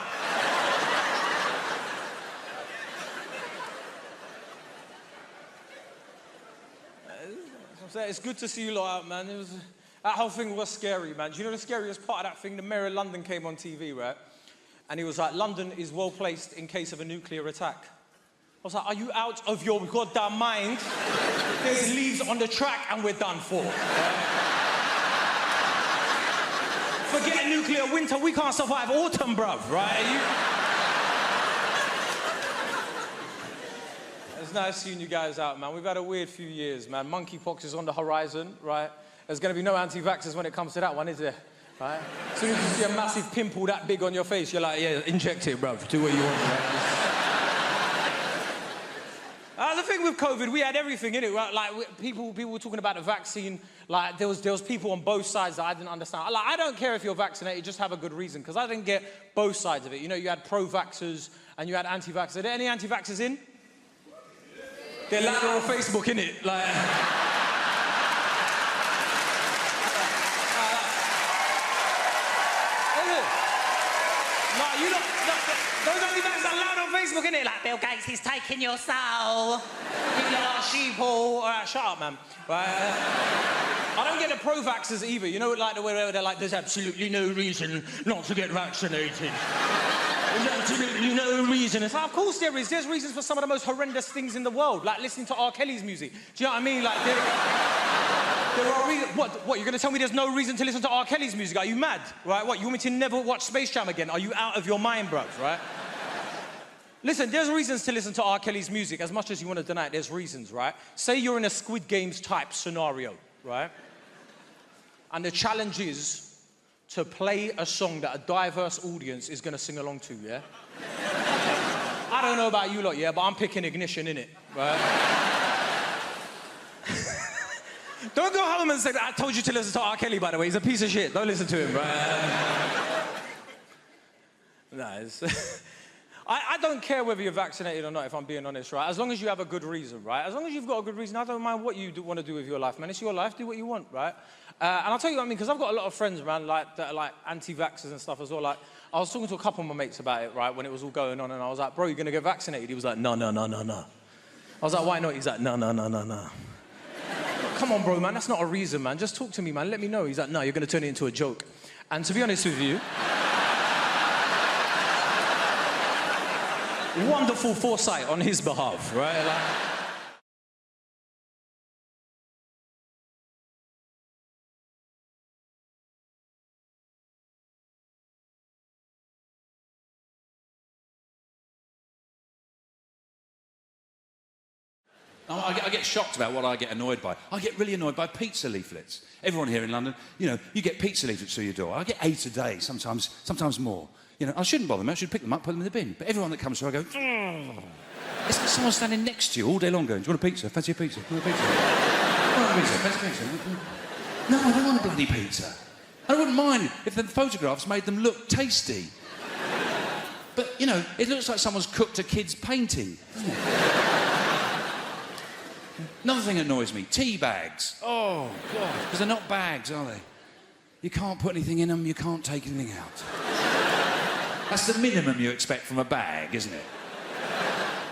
It's good to see you lot out, man. That whole thing was scary, man. Do you know the scariest part of that thing? The mayor of London came on TV, right? And he was like, London is well placed in case of a nuclear attack. I was like, are you out of your goddamn mind? There's leaves on the track and we're done for. Right? Forget a nuclear winter, we can't survive autumn, bruv, right? It's nice seeing you guys out, man. We've had a weird few years, man. Monkeypox is on the horizon, right? There's gonna be no anti-vaxxers when it comes to that one, is there? Right? As soon as you see a massive pimple that big on your face, you're like, yeah, inject it, bruv. Do what you want, right? The thing with COVID, we had everything in it, right? Like people were talking about the vaccine. Like there was people on both sides that I didn't understand. Like I don't care if you're vaccinated, just have a good reason, because I didn't get both sides of it. You know, you had pro-vaxxers and you had anti-vaxxers. Are there any anti-vaxxers in? They're louder on Facebook, innit? Like. Like you look. Those anti-vaxxers are loud on Facebook, innit? Like, Bill Gates, he's taking your soul. You lot are sheeple. All right, shut up, man. Right? I don't get the pro-vaxxers either. You know, like the way they're like, there's absolutely no reason not to get vaccinated. There's absolutely no reason. It's like, of course there is. There's reasons for some of the most horrendous things in the world, like listening to R. Kelly's music. Do you know what I mean? Like, there are reasons. What, you're going to tell me there's no reason to listen to R. Kelly's music? Are you mad? Right? What, you want me to never watch Space Jam again? Are you out of your mind, bruv, right? Listen, there's reasons to listen to R. Kelly's music. As much as you want to deny it, there's reasons, right? Say you're in a Squid Games type scenario, right? And the challenge is to play a song that a diverse audience is going to sing along to, yeah? I don't know about you lot, yeah, but I'm picking Ignition, innit, right? Don't go home and say, I told you to listen to R. Kelly, by the way. He's a piece of shit. Don't listen to him, right? I don't care whether you're vaccinated or not, if I'm being honest, right? As long as you have a good reason, right? As long as you've got a good reason, I don't mind what you want to do with your life, man. It's your life. Do what you want, right? And I'll tell you what I mean, because I've got a lot of friends, man, like, that are, like, anti-vaxxers and stuff as well. Like, I was talking to a couple of my mates about it, right, when it was all going on, and I was like, bro, you're going to get vaccinated? He was like, no. I was like, why not? He's like, no. Come on, bro, man, that's not a reason, man. Just talk to me, man. Let me know. He's like, no, you're going to turn it into a joke. And to be honest with you... wonderful foresight on his behalf, right? Like... I get shocked about what I get annoyed by. I get really annoyed by pizza leaflets. Everyone here in London, you know, you get pizza leaflets through your door. I get 8 a day, sometimes more. You know, I shouldn't bother them. I should pick them up, put them in the bin. But everyone that comes through, I go, "Ugh." It's like someone standing next to you all day long going, "Do you want a pizza? Fancy a pizza? Do you want a pizza? Do you want a pizza? Fancy a pizza?" No, I don't want a bloody pizza. I wouldn't mind if the photographs made them look tasty. But, you know, it looks like someone's cooked a kid's painting, doesn't it? Another thing that annoys me, tea bags. Oh, God. Because they're not bags, are they? You can't put anything in them, you can't take anything out. That's the minimum you expect from a bag, isn't it?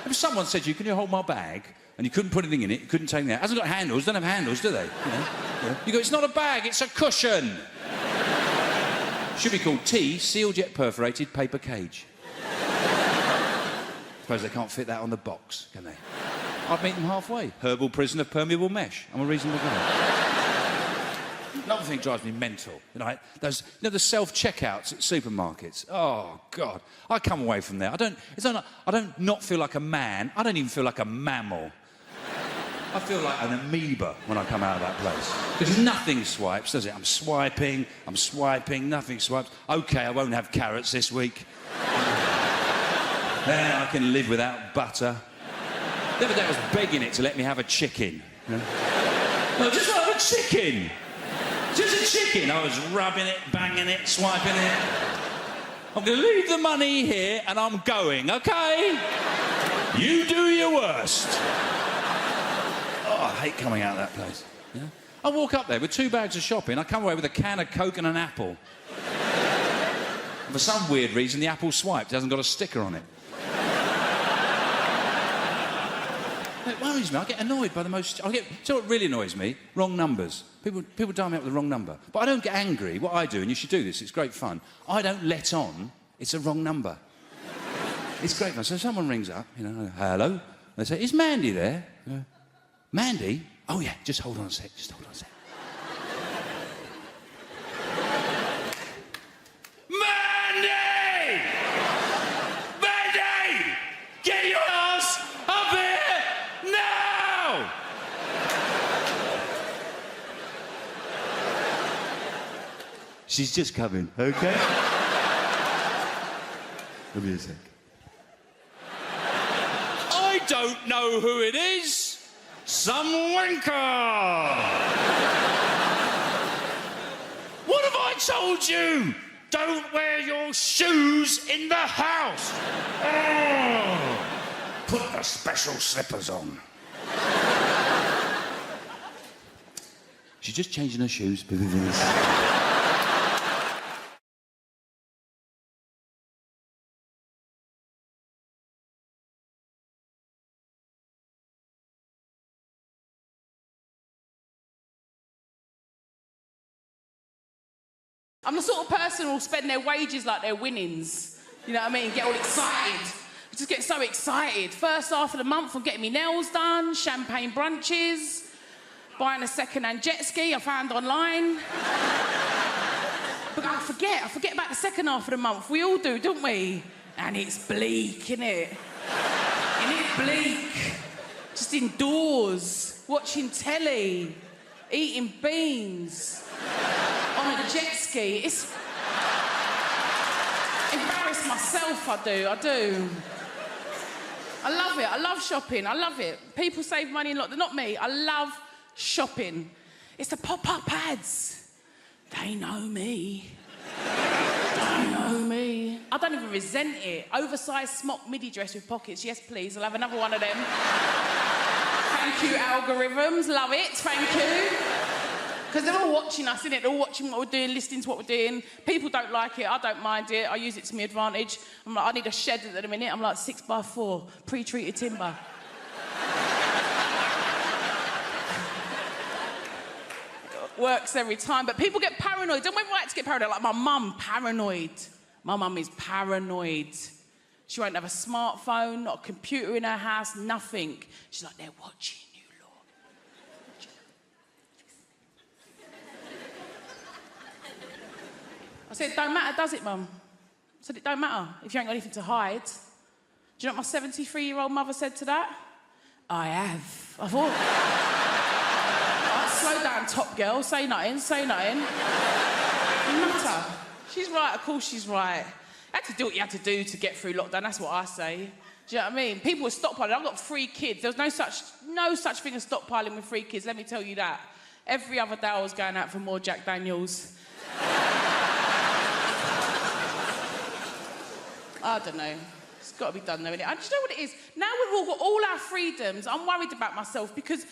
If someone said to you, "Can you hold my bag?" and you couldn't put anything in it, you couldn't take anything out. It hasn't got handles, don't have handles, do they? You know? You go, "It's not a bag, it's a cushion." Should be called tea, sealed yet perforated paper cage. Suppose they can't fit that on the box, can they? I'd meet them halfway. Herbal prison of permeable mesh. I'm a reasonable guy. Another thing drives me mental. You know, the self-checkouts at supermarkets. Oh, God. I come away from there. I don't not feel like a man. I don't even feel like a mammal. I feel like an amoeba when I come out of that place. Because nothing swipes, does it? I'm swiping, nothing swipes. OK, I won't have carrots this week. Then I can live without butter. The other day I was begging it to let me have a chicken. You know? No, just have a chicken. Just a chicken. I was rubbing it, banging it, swiping it. I'm going to leave the money here and I'm going, OK? You do your worst. Oh, I hate coming out of that place. You know? I walk up there with 2 bags of shopping. I come away with a can of Coke and an apple. And for some weird reason, the apple swiped. It hasn't got a sticker on it. It worries me. I get annoyed by the most... Do you know what really annoys me? Wrong numbers. People dial me up with the wrong number. But I don't get angry. What I do, and you should do this, it's great fun, I don't let on it's a wrong number. It's great fun. So someone rings up, you know, "Hello?" They say, "Is Mandy there?" I go, "Mandy? Oh, yeah, just hold on a sec, just hold on a sec." Mandy! Mandy! Get your ass up here now! She's just coming, OK? Give me a sec. I don't know who it is. Some wanker! What have I told you? Don't wear your shoes in the house. Oh, put the special slippers on. She's just changing her shoes. I'm the sort of person who'll spend their wages like their winnings. You know what I mean? Get all excited. I just get so excited. First half of the month, I'm getting my nails done, champagne brunches, buying a second-hand jet ski I found online. But I forget about the second half of the month. We all do, don't we? And it's bleak, innit? Isn't it bleak? Just indoors, watching telly, eating beans. On a jet ski. It's... embarrass myself, I do. I love it. I love shopping. I love it. People save money a lot. They're not me. I love shopping. It's the pop-up ads. They know me. They know me. I don't even resent it. Oversized smock midi dress with pockets. Yes, please. I'll have another one of them. Thank you, algorithms. Love it. Thank you. Because they're all watching us, innit? They're all watching what we're doing, listening to what we're doing. People don't like it. I don't mind it. I use it to my advantage. I'm like, I need a shed at the minute. I'm like 6x4, pre-treated timber. Works every time. But people get paranoid. Don't ever like to get paranoid. Like my mum, paranoid. My mum is paranoid. She won't have a smartphone, not a computer in her house, nothing. She's like, they're watching you, Lord. I said, don't matter, does it, Mum? I said, it don't matter if you ain't got anything to hide. Do you know what my 73-year-old mother said to that? I have. I thought, slow down, top girl, say nothing, say nothing. Nutter. She's right, of course she's right. You had to do what you had to do to get through lockdown, that's what I say. Do you know what I mean? People were stockpiling. I've got 3 kids. There was no such thing as stockpiling with 3 kids, let me tell you that. Every other day I was going out for more Jack Daniels. I don't know. It's got to be done though, innit? And do you know what it is? Now we've all got all our freedoms, I'm worried about myself because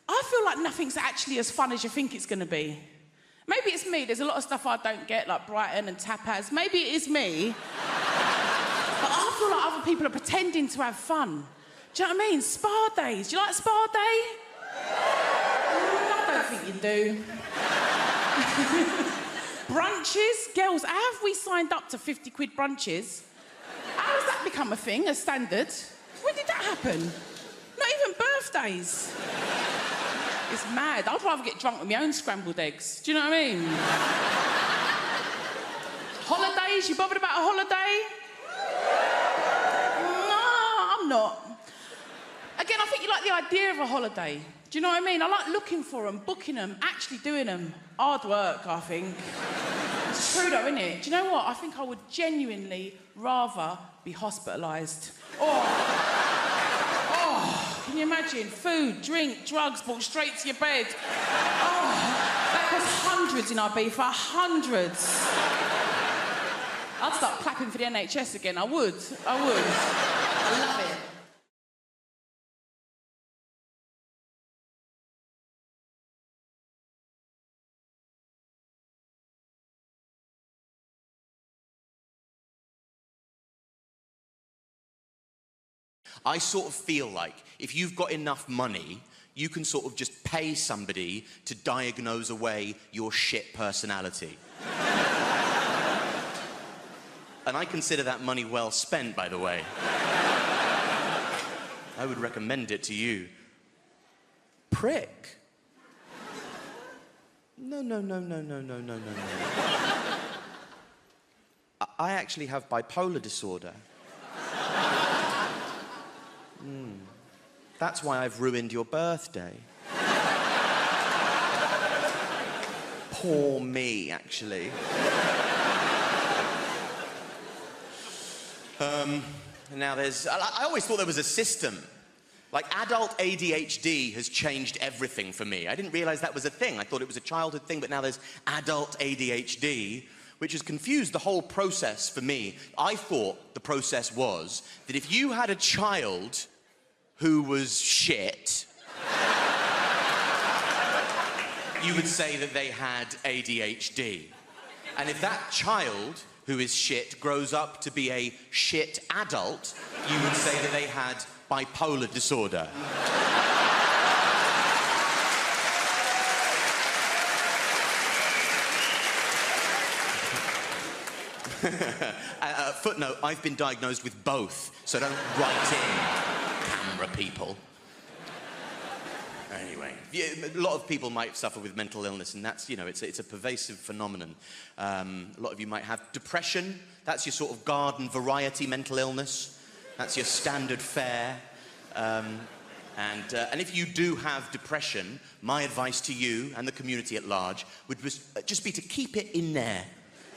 I feel like nothing's actually as fun as you think it's going to be. Maybe it's me. There's a lot of stuff I don't get, like Brighton and tapas. Maybe it is me. But I feel like other people are pretending to have fun. Do you know what I mean? Spa days. Do you like spa day? I don't think you do. Brunches. Girls, how have we signed up to 50 quid brunches? How has that become a thing, a standard? When did that happen? Not even birthdays. It's mad. I'd rather get drunk with my own scrambled eggs. Do you know what I mean? Holidays? You bothered about a holiday? No, I'm not. Again, I think you like the idea of a holiday. Do you know what I mean? I like looking for them, booking them, actually doing them. Hard work, I think. It's true though, isn't it? Do you know what? I think I would genuinely rather be hospitalised. Can you imagine? Food, drink, drugs brought straight to your bed. Oh, that costs hundreds in Ibiza, hundreds. I'd start clapping for the NHS again, I would. I love it. I sort of feel like if you've got enough money, you can sort of just pay somebody to diagnose away your shit personality. And I consider that money well spent, by the way. I would recommend it to you. Prick. No. I actually have bipolar disorder. That's why I've ruined your birthday. Poor me, actually. Now I always thought there was a system. Like, adult ADHD has changed everything for me. I didn't realize that was a thing. I thought it was a childhood thing, but now there's adult ADHD, which has confused the whole process for me. I thought the process was that if you had a child who was shit, you would say that they had ADHD. And if that child who is shit grows up to be a shit adult, you would say that they had bipolar disorder. Footnote, I've been diagnosed with both, so don't write in, camera people. Anyway, a lot of people might suffer with mental illness, and that's, you know, it's a pervasive phenomenon. A lot of you might have depression. That's your sort of garden variety mental illness. That's your standard fare. And if you do have depression, my advice to you and the community at large would just be to keep it in there.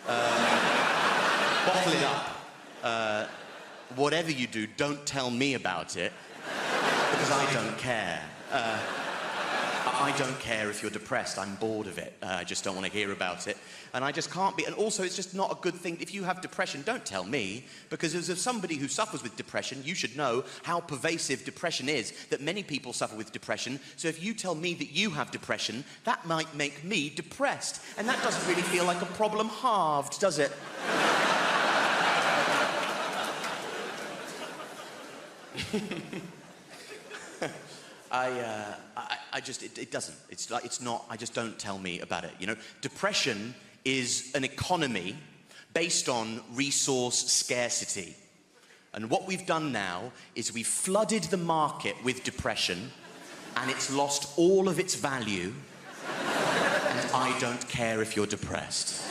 Bottle it up. Whatever you do, don't tell me about it, because I don't care. I don't care if you're depressed. I'm bored of it. I just don't want to hear about it. And I just can't be. And also, it's just not a good thing. If you have depression, don't tell me, because as somebody who suffers with depression, you should know how pervasive depression is, that many people suffer with depression. So if you tell me that you have depression, that might make me depressed. And that doesn't really feel like a problem halved, does it? It doesn't. It's like, it's not, just don't tell me about it, you know? Depression is an economy based on resource scarcity, And what we've done now is we've flooded the market with depression, and it's lost all of its value. And I don't care if you're depressed.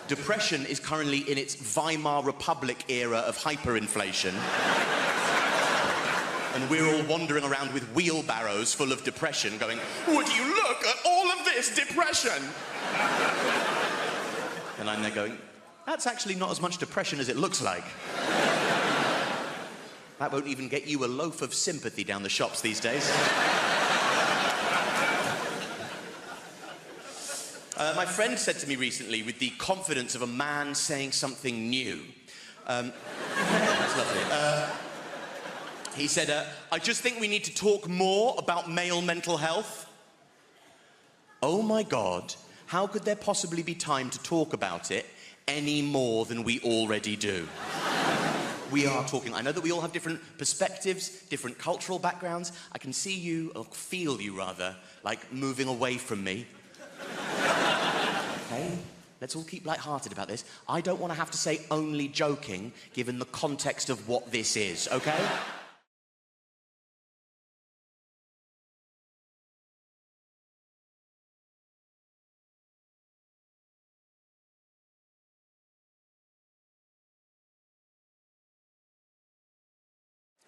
Depression is currently in its Weimar Republic era of hyperinflation. And we're all wandering around with wheelbarrows full of depression going, would you look at all of this depression? And I'm there going, that's actually not as much depression as it looks like. That won't even get you a loaf of sympathy down the shops these days. My friend said to me recently, with the confidence of a man saying something new, that's lovely. He said, I just think we need to talk more about male mental health. Oh my God, how could there possibly be time to talk about it any more than we already do? We are talking. I know that we all have different perspectives, different cultural backgrounds. I can see you, or feel you rather, like moving away from me. Okay, let's all keep lighthearted about this. I don't want to have to say only joking, given the context of what this is, okay?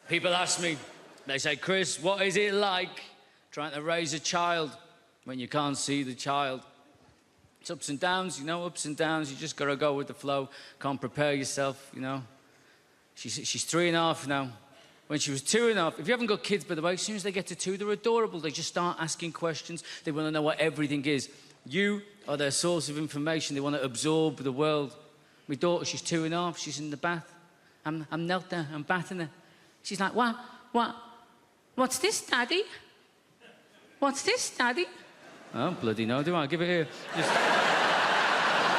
People ask me, they say, Chris, what is it like trying to raise a child when you can't see the child? It's ups and downs, you know, ups and downs. You just got to go with the flow. Can't prepare yourself, you know. She's 3.5 now. When she was 2.5, if you haven't got kids, by the way, as soon as they get to 2, they're adorable. They just start asking questions. They want to know what everything is. You are their source of information. They want to absorb the world. My daughter, she's 2.5. She's in the bath. I'm knelt there. I'm bathing her. She's like, what's this, Daddy? What's this, Daddy? Oh, bloody no, do I? Give it here. Just...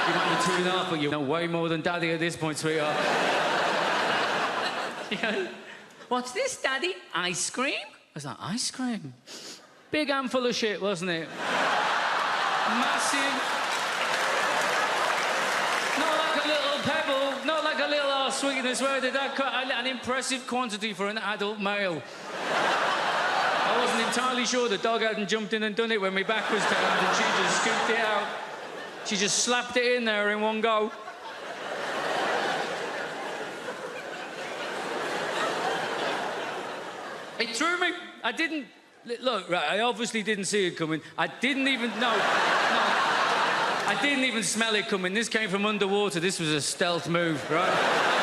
You might be 2.5, but you know way more than Daddy at this point, sweetheart. She goes, what's this, Daddy? Ice cream? I was like, ice cream? Big handful of shit, wasn't it? Massive. Not like a little pebble, not like a little sweetness. Where did that cut? An impressive quantity for an adult male. I wasn't entirely sure the dog hadn't jumped in and done it when my back was turned, and she just scooped it out. She just slapped it in there in one go. It threw me. I didn't... Look, right, I obviously didn't see it coming. I didn't even... No. I didn't even smell it coming. This came from underwater. This was a stealth move, right?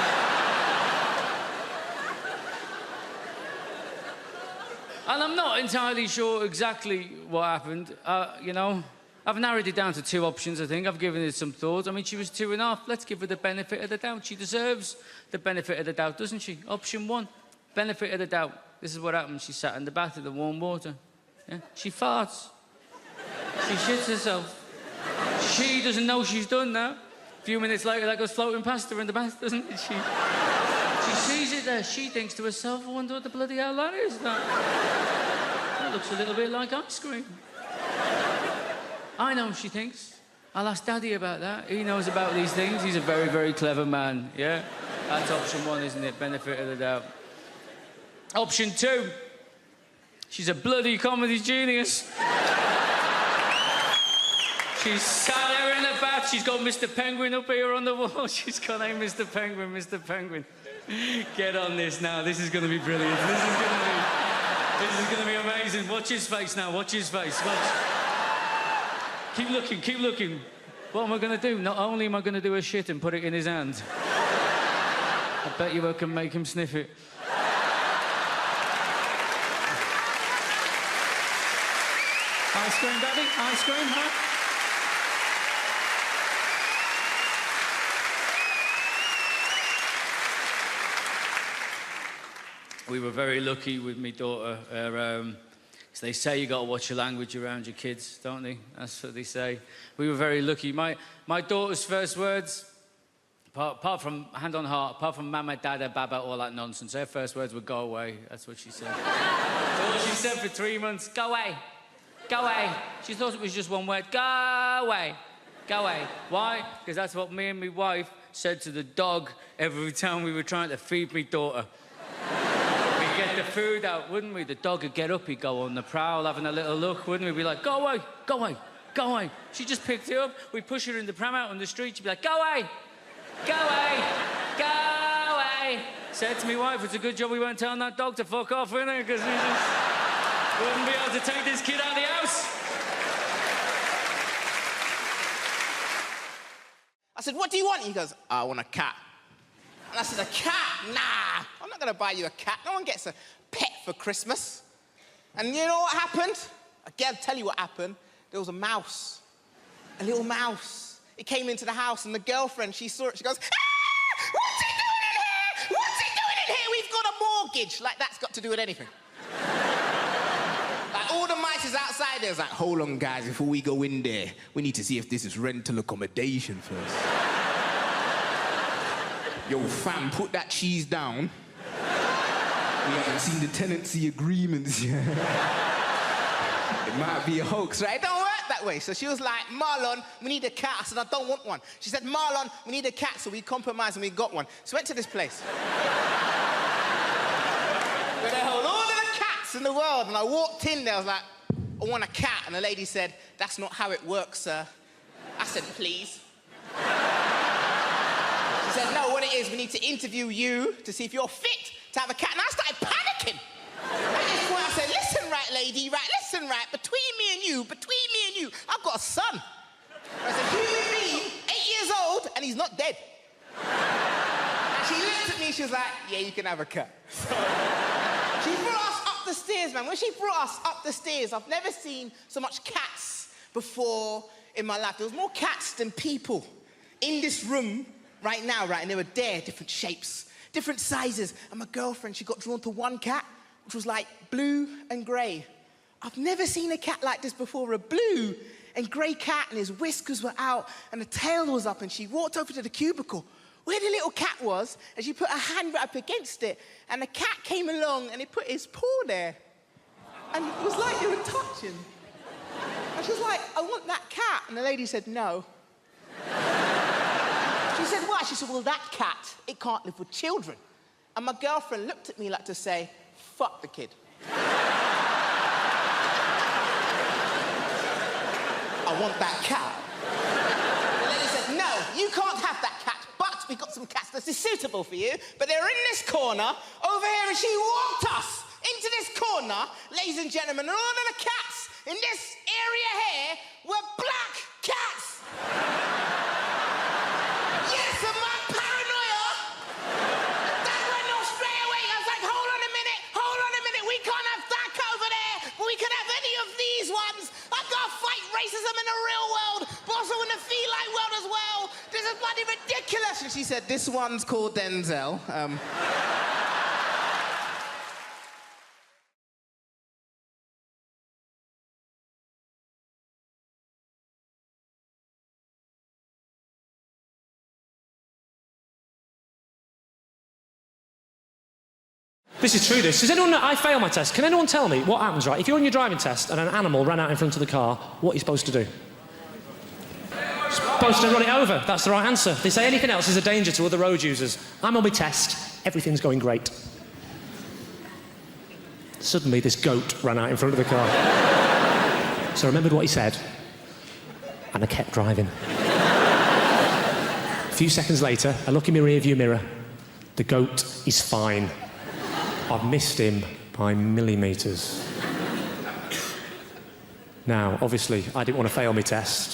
And I'm not entirely sure exactly what happened. You know, I've narrowed it down to 2 options, I think. I've given it some thought. I mean, she was 2.5. Let's give her the benefit of the doubt. She deserves the benefit of the doubt, doesn't she? Option 1, benefit of the doubt. This is what happened. She sat in the bath in the warm water. Yeah? She farts. She shits herself. She doesn't know she's done that. A few minutes later, that goes floating past her in the bath, doesn't it? She sees it there. She thinks to herself, I wonder what the bloody hell that is. That looks a little bit like ice cream. I know, she thinks. I'll ask Daddy about that. He knows about these things. He's a very, very clever man, yeah? That's option 1, isn't it? Benefit of the doubt. Option 2. She's a bloody comedy genius. She's sat there in the bath. She's got Mr. Penguin up here on the wall. She's got, hey, Mr. Penguin, Mr. Penguin. Get on this now. This is going to be brilliant. This is going to be amazing. Watch his face now. Watch his face. Watch. Keep looking. Keep looking. What am I going to do? Not only am I going to do a shit and put it in his hand, I bet you I can make him sniff it. Ice cream, Daddy? Ice cream, huh? We were very lucky with my daughter. So they say you got to watch your language around your kids, don't they? That's what they say. We were very lucky. My daughter's first words, apart from hand on heart, apart from mama, dada, baba, all that nonsense, her first words were go away. That's what she said. That's all she said for 3 months. Go away. Go away. She thought it was just one word. Go away. Go away. Why? Because that's what me and my wife said to the dog every time we were trying to feed me daughter. We'd get the food out, wouldn't we? The dog would get up, he'd go on the prowl, having a little look, wouldn't we? We'd be like, go away, go away, go away. She just picked it up, we'd push her in the pram out on the street, she'd be like, go away, go away, go away. Said to me wife, it's a good job we weren't telling that dog to fuck off, isn't it? Because he just wouldn't be able to take this kid out of the house. I said, what do you want? He goes, I want a cat. And I said, a cat? Nah, I'm not gonna buy you a cat. No one gets a pet for Christmas. And you know what happened? Again, I'll tell you what happened. There was a mouse, a little mouse. It came into the house and the girlfriend, she saw it, she goes, ah, what's he doing in here? What's he doing in here? We've got a mortgage. Like, that's got to do with anything. Like, all the mice is outside there. It's like, hold on, guys, before we go in there, we need to see if this is rental accommodation first. Yo, fam, put that cheese down. We haven't seen the tenancy agreements yet. It might be a hoax, right? It don't work that way. So she was like, Marlon, we need a cat. I said, I don't want one. She said, Marlon, we need a cat. So we compromised and we got one. So we went to this place. Where they hold all of the cats in the world. And I walked in there, I was like, I want a cat. And the lady said, that's not how it works, sir. I said, please. She said, no, what it is, we need to interview you to see if you're fit to have a cat. And I started panicking. At this point, I said, listen, right, lady, right, listen, right, between me and you, I've got a son. I said, human being, 8 years old, and he's not dead. And she looked at me, she was like, yeah, you can have a cat. So, she brought us up the stairs, man. When she brought us up the stairs, I've never seen so much cats before in my life. There was more cats than people in this room right now, right? And they were there, different shapes, different sizes. And my girlfriend, she got drawn to one cat, which was like blue and grey. I've never seen a cat like this before, a blue and grey cat, and his whiskers were out, and the tail was up, and she walked over to the cubicle where the little cat was, and she put her hand right up against it, and the cat came along, and he put his paw there. And it was like they were touching. And she was like, I want that cat. And the lady said, no. She said, why? She said, well, that cat, it can't live with children. And my girlfriend looked at me like to say, fuck the kid. I want that cat. The lady said, no, you can't have that cat, but we've got some cats that is suitable for you, but they're in this corner over here, and she walked us into this corner, ladies and gentlemen, and all of the cats in this area here were black cats. Yes, and my paranoia, that went off straight away. I was like, hold on a minute, we can't have that cat over there, but we can have any of these ones. I've got to fight racism in the real world, but also in the feline world as well. This is bloody ridiculous. And she said, this one's called Denzel. This is true, this. Does anyone know, I fail my test. Can anyone tell me what happens, right? If you're on your driving test and an animal ran out in front of the car, what are you supposed to do? Supposed to run it over. That's the right answer. If they say anything else is a danger to other road users. I'm on my test. Everything's going great. Suddenly, this goat ran out in front of the car. So I remembered what he said, and I kept driving. A few seconds later, I look in my rear-view mirror. The goat is fine. I've missed him by millimetres. Now, obviously, I didn't want to fail my test.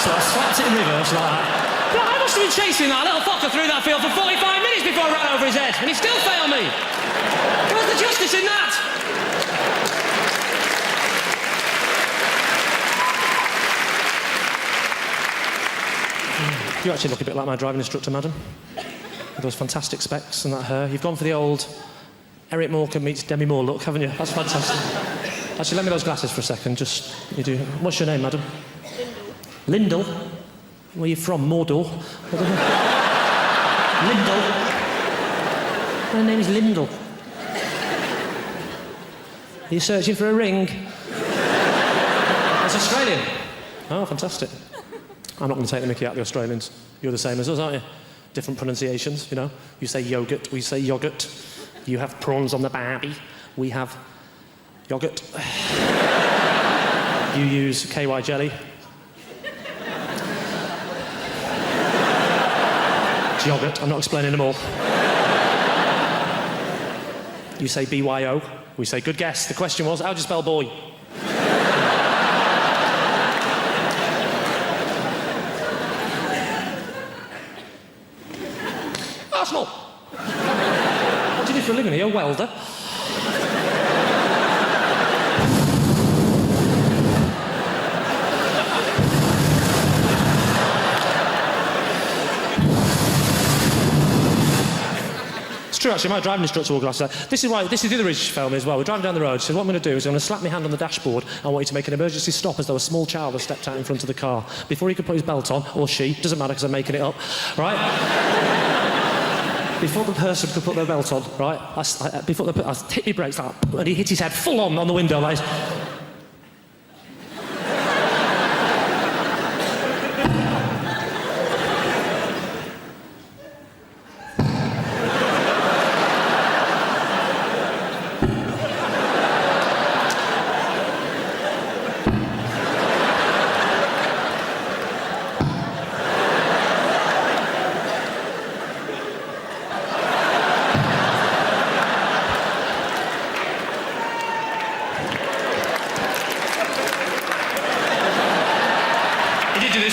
So I slapped it in reverse like that. But I must have been chasing that little fucker through that field for 45 minutes before I ran over his head, and he still failed me. Where's the justice in that? You actually look a bit like my driving instructor, madam. With those fantastic specs and that hair. You've gone for the old Eric Morecambe meets Demi Moore look, haven't you? That's fantastic. Actually, lend me those glasses for a second. Just, you do. What's your name, madam? Lyndall. Where are you from? Mordor? Lyndall. My name is Lyndall. Are you searching for a ring? That's Australian. Oh, fantastic. I'm not going to take the mickey out of the Australians. You're the same as us, aren't you? Different pronunciations, you know. You say yogurt, we say yogurt. You have prawns on the barbie, we have yogurt. You use KY jelly. It's yogurt, I'm not explaining them all. You say BYO, we say good guess. The question was, how do you spell boy? Arsenal. What do you do for a living? Are you a welder? It's true, actually. My driving instructor organised that. This is the other Ridge film as well. We're driving down the road. She said, what I'm going to do is I'm going to slap my hand on the dashboard. I want you to make an emergency stop as though a small child has stepped out in front of the car. Before he could put his belt on, or she, doesn't matter because I'm making it up, right? Before the person could put their belt on, right, I hit my brakes like that, and he hit his head full on the window like this.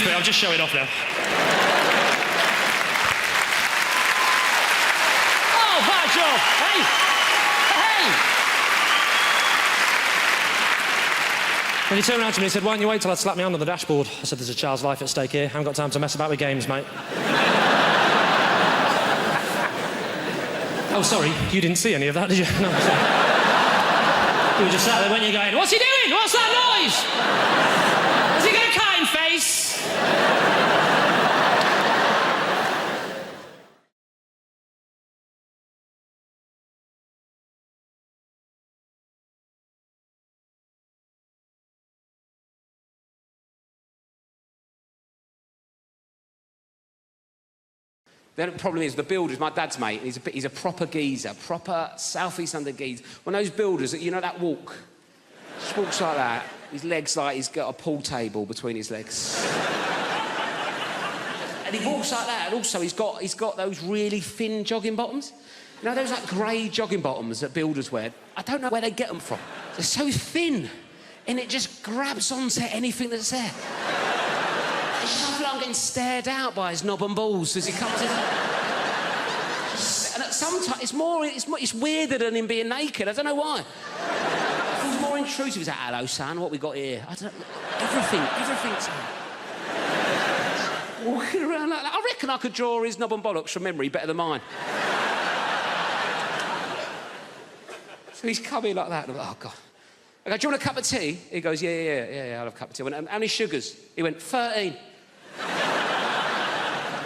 I'll just show it off now. Oh, bad job! Hey! Hey! And he turned around to me and said, why don't you wait till I slap my hand on the dashboard? I said, there's a child's life at stake here. I haven't got time to mess about with games, mate. Oh, sorry, you didn't see any of that, did you? No, sorry. You were just sat there, weren't you, going, what's he doing? What's that noise? Has he got a kind face? The problem is the builders, my dad's mate, he's a proper geezer, proper South East London geezer. One of those builders that, you know that walk? Just walks like that, his legs like he's got a pool table between his legs. And he walks like that, and also he's got those really thin jogging bottoms. You know those like grey jogging bottoms that builders wear? I don't know where they get them from. They're so thin, and it just grabs onto anything that's there. I feel like I'm getting stared out by his knob and balls as he comes in. And sometimes it's weirder than him being naked. I don't know why. It feels more intrusive. He's like, hello, son, what we got here? I don't know. Everything's walking around like that. I reckon I could draw his knob and bollocks from memory better than mine. So he's coming like that. And I'm like, oh, God. I go, do you want a cup of tea? He goes, yeah, I'll have a cup of tea. I went, how many sugars? He went, 13.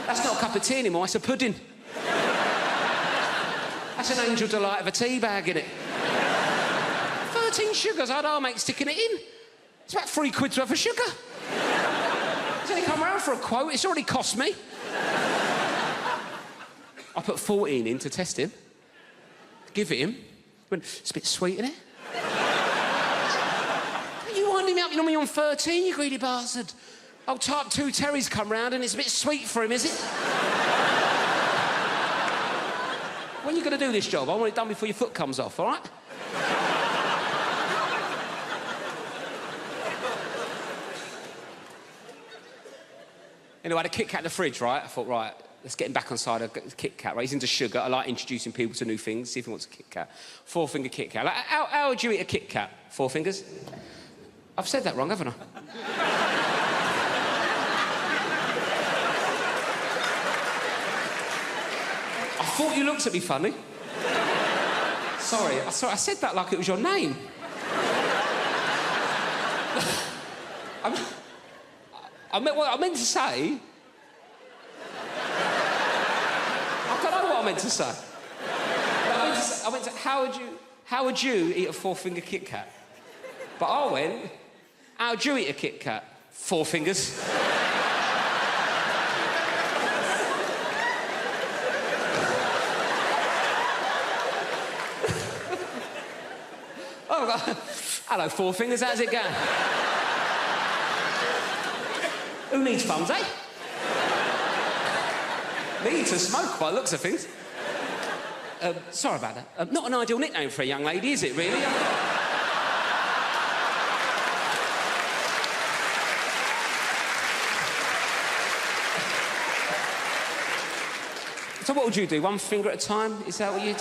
That's not a cup of tea anymore, it's a pudding. That's an Angel Delight of a tea bag, innit? 13 sugars, I had our mate sticking it in. It's about £3 worth of sugar. He's only come round for a quote, it's already cost me. I put 14 in to test him. Give it him. He went, it's a bit sweet, innit? You winding me up, you know me on 13, you greedy bastard. Oh, type 2 Terry's come round and it's a bit sweet for him, is it? When are you going to do this job? I want it done before your foot comes off, all right? Anyway, I had a Kit Kat in the fridge, right? I thought, right, let's get him back on side of Kit Kat, right? He's into sugar. I like introducing people to new things, see if he wants a Kit Kat. 4-finger Kit Kat. Like, how would you eat a Kit Kat? 4 fingers? I've said that wrong, haven't I? I thought you looked at me funny. Sorry, I said that like it was your name. What I meant to say... I don't know what I meant to say. I meant to how would you eat a 4-finger Kit Kat? But I went, how'd you eat a Kit Kat? 4 fingers. Oh, hello, Four Fingers, how's it going? Who needs funds, eh? Me to smoke by the looks of things. Sorry about that. Not an ideal nickname for a young lady, is it, really? So what would you do? One finger at a time? Is that what you'd...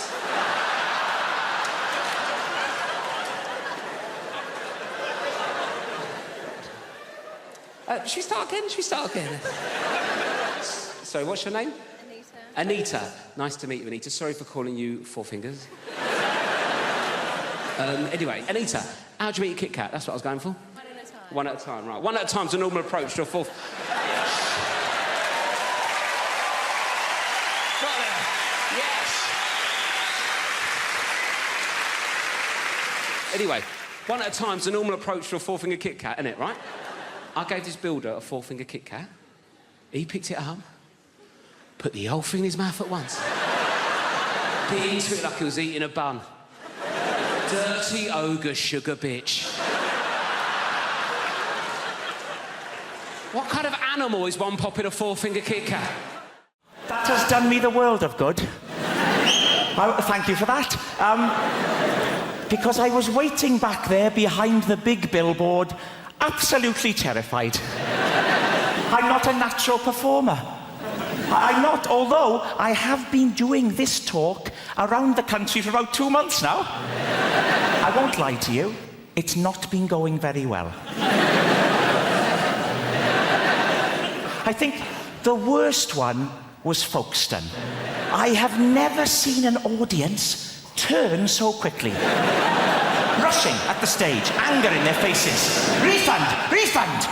Should we start again? Should we start again? Sorry, what's your name? Anita. Nice to meet you, Anita. Sorry for calling you Four Fingers. Anyway, Anita, how'd you meet your Kit Kat? That's what I was going for. One at a time, right. One at a time's a normal approach to a fourth. Got there. Yes. Anyway, one at a time's a normal approach to a four-finger Kit Kat, isn't it, right? I gave this builder a four-finger Kit Kat. He picked it up, put the whole thing in his mouth at once. Bit into it like he was eating a bun. Dirty ogre sugar bitch. What kind of animal is one popping a four-finger Kit Kat? That has done me the world of good. Thank you for that. Because I was waiting back there behind the big billboard, absolutely terrified. I'm not a natural performer. I'm not, although I have been doing this talk around the country for about 2 months now. I won't lie to you, it's not been going very well. I think the worst one was Folkestone. I have never seen an audience turn so quickly. Rushing at the stage, anger in their faces. Refund! Refund!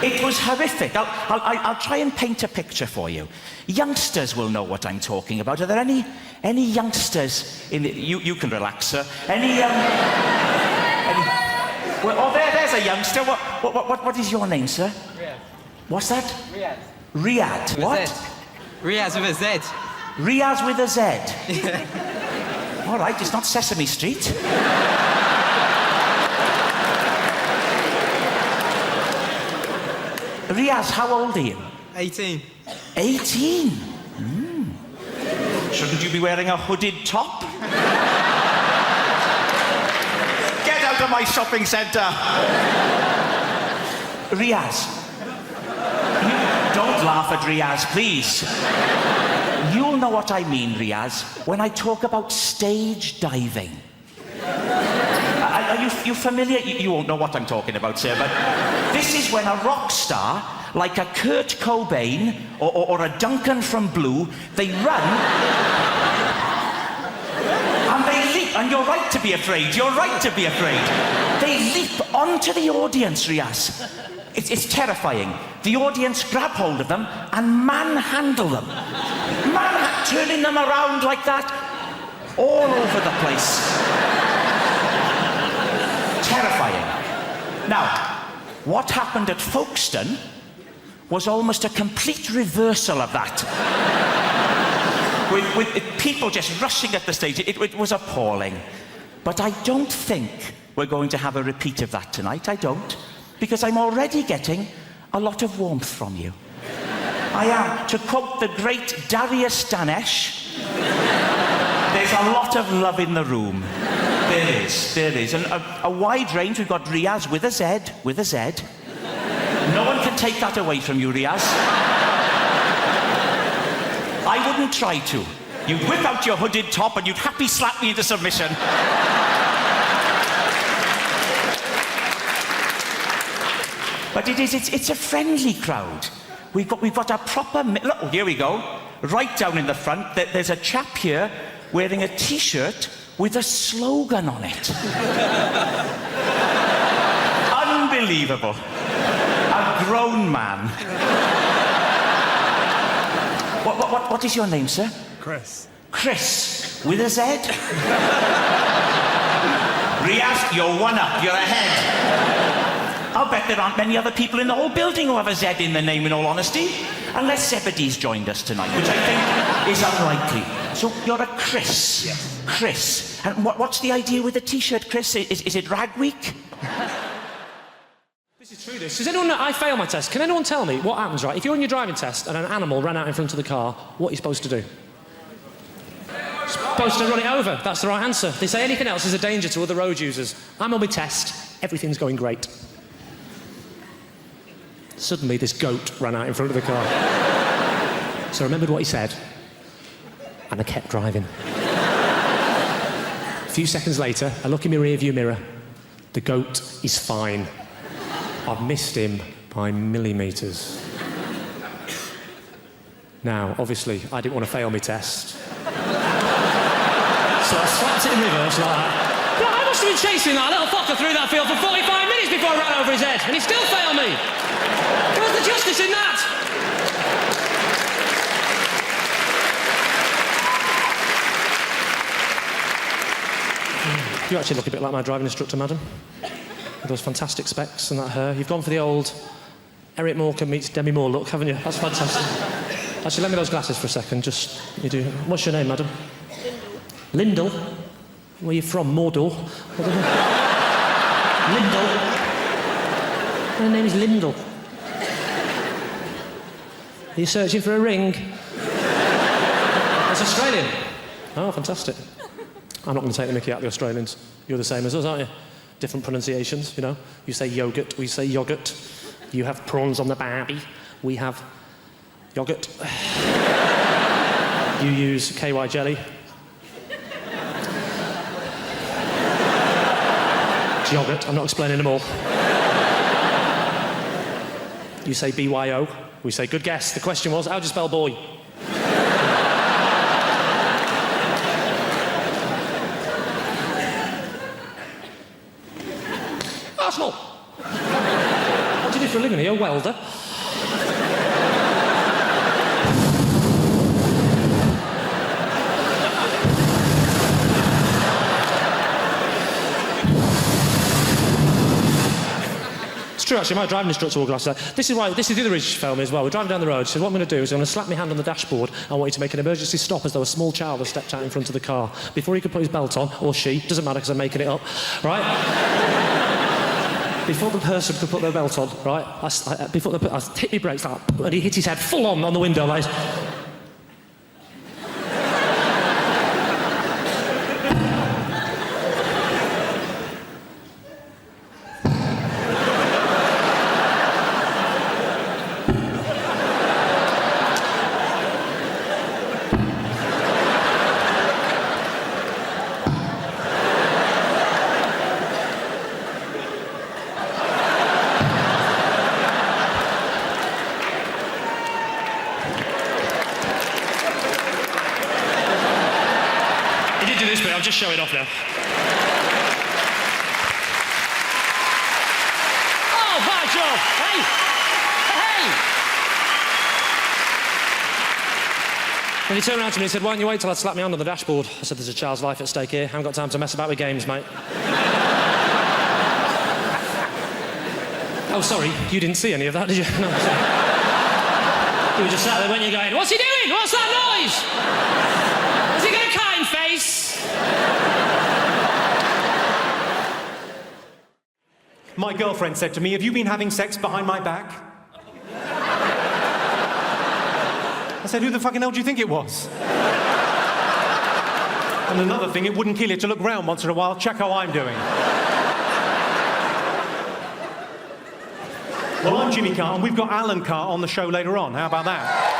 It was horrific. I'll try and paint a picture for you. Youngsters will know what I'm talking about. Are there any youngsters in the... You can relax, sir. Well, oh, there's a youngster. What is your name, sir? Riyadh. What's that? Riyadh. Riyadh. What? Riyadh with a Z. Riyadh with a Z. All right, it's not Sesame Street. Riaz, how old are you? 18. 18? Mm. Shouldn't you be wearing a hooded top? Get out of my shopping centre! Riaz. Don't laugh at Riaz, please. You'll know what I mean, Riaz, when I talk about stage diving. Are you familiar? You won't know what I'm talking about, sir, but this is when a rock star, like a Kurt Cobain or a Duncan from Blue, they run and they leap, and you're right to be afraid, you're right to be afraid. They leap onto the audience, Riaz. It's terrifying. The audience grab hold of them and manhandle them. Turning them around like that, all over the place. Terrifying. Now, what happened at Folkestone was almost a complete reversal of that. with people just rushing at the stage. It was appalling. But I don't think we're going to have a repeat of that tonight. I don't. Because I'm already getting a lot of warmth from you. I am. To quote the great Darius Danesh, there's a lot of love in the room. There is. And a wide range. We've got Riaz with a Z. No one can take that away from you, Riaz. I wouldn't try to. You'd whip out your hooded top and you'd happy slap me into submission. But it's a friendly crowd. We've got a proper... Look, here we go. Right down in the front, there's a chap here wearing a T-shirt with a slogan on it. Unbelievable. A grown man. What is your name, sir? Chris. Chris, with a Z? Riaz, you're one up. You're ahead. I'll bet there aren't many other people in the whole building who have a Z in their name, in all honesty. Unless Zebedee's joined us tonight, which I think is unlikely. So you're a Chris. Yes. Chris. And what's the idea with the T-shirt, Chris? Is it Rag Week? This is true, this. Does anyone know, I fail my test. Can anyone tell me what happens, right? If you're on your driving test and an animal ran out in front of the car, what are you supposed to do? Supposed to run it over. That's the right answer. They say anything else is a danger to other road users. I'm on my test. Everything's going great. Suddenly, this goat ran out in front of the car. So I remembered what he said, and I kept driving. A few seconds later, I look in my rear-view mirror. The goat is fine. I've missed him by millimetres. Now, obviously, I didn't want to fail my test. So I slapped it in reverse like that. No, I must have been chasing that little fucker through that field for 45 minutes before I ran over his head, and he still failed me. Where's the justice in that? You actually look a bit like my driving instructor, madam. With those fantastic specs and that hair. You've gone for the old Eric Morecambe meets Demi Moore look, haven't you? That's fantastic. Actually, lend me those glasses for a second. Just, you do. What's your name, madam? Lyndall. Where are you from? Mordor? Lyndall. My name is Lyndall. Are you searching for a ring? That's Australian. Oh, fantastic. I'm not going to take the mickey out of the Australians. You're the same as us, aren't you? Different pronunciations, you know. You say yogurt, we say yoghurt. You have prawns on the barbie, we have yoghurt. You use KY jelly. It's yoghurt, I'm not explaining them all. You say BYO, we say good guess. The question was, how do you spell boy? Arsenal. What do you do for a living? Are you a welder? It's true, actually. My driving instructor wore glasses. This is the other issue for me as well. We're driving down the road. She said, what I'm going to do is I'm going to slap my hand on the dashboard. I want you to make an emergency stop as though a small child has stepped out in front of the car. Before he could put his belt on, or she, doesn't matter because I'm making it up, right? Before the person could put their belt on, right, I hit my brakes like that, and he hit his head full on the window, like... I'll just show it off now. Oh, by Joe! Hey! Hey! And he turned around to me and said, why don't you wait till I slap my hand on the dashboard? I said, there's a child's life at stake here. I haven't got time to mess about with games, mate. Oh, sorry, you didn't see any of that, did you? No, sorry. You were just sat there, weren't you, going, what's he doing? What's that noise? Has he got a kind face? My girlfriend said to me, have you been having sex behind my back? I said, who the fucking hell do you think it was? And another thing, it wouldn't kill you to look round once in a while, check how I'm doing. Well, I'm Jimmy Carr, and we've got Alan Carr on the show later on. How about that?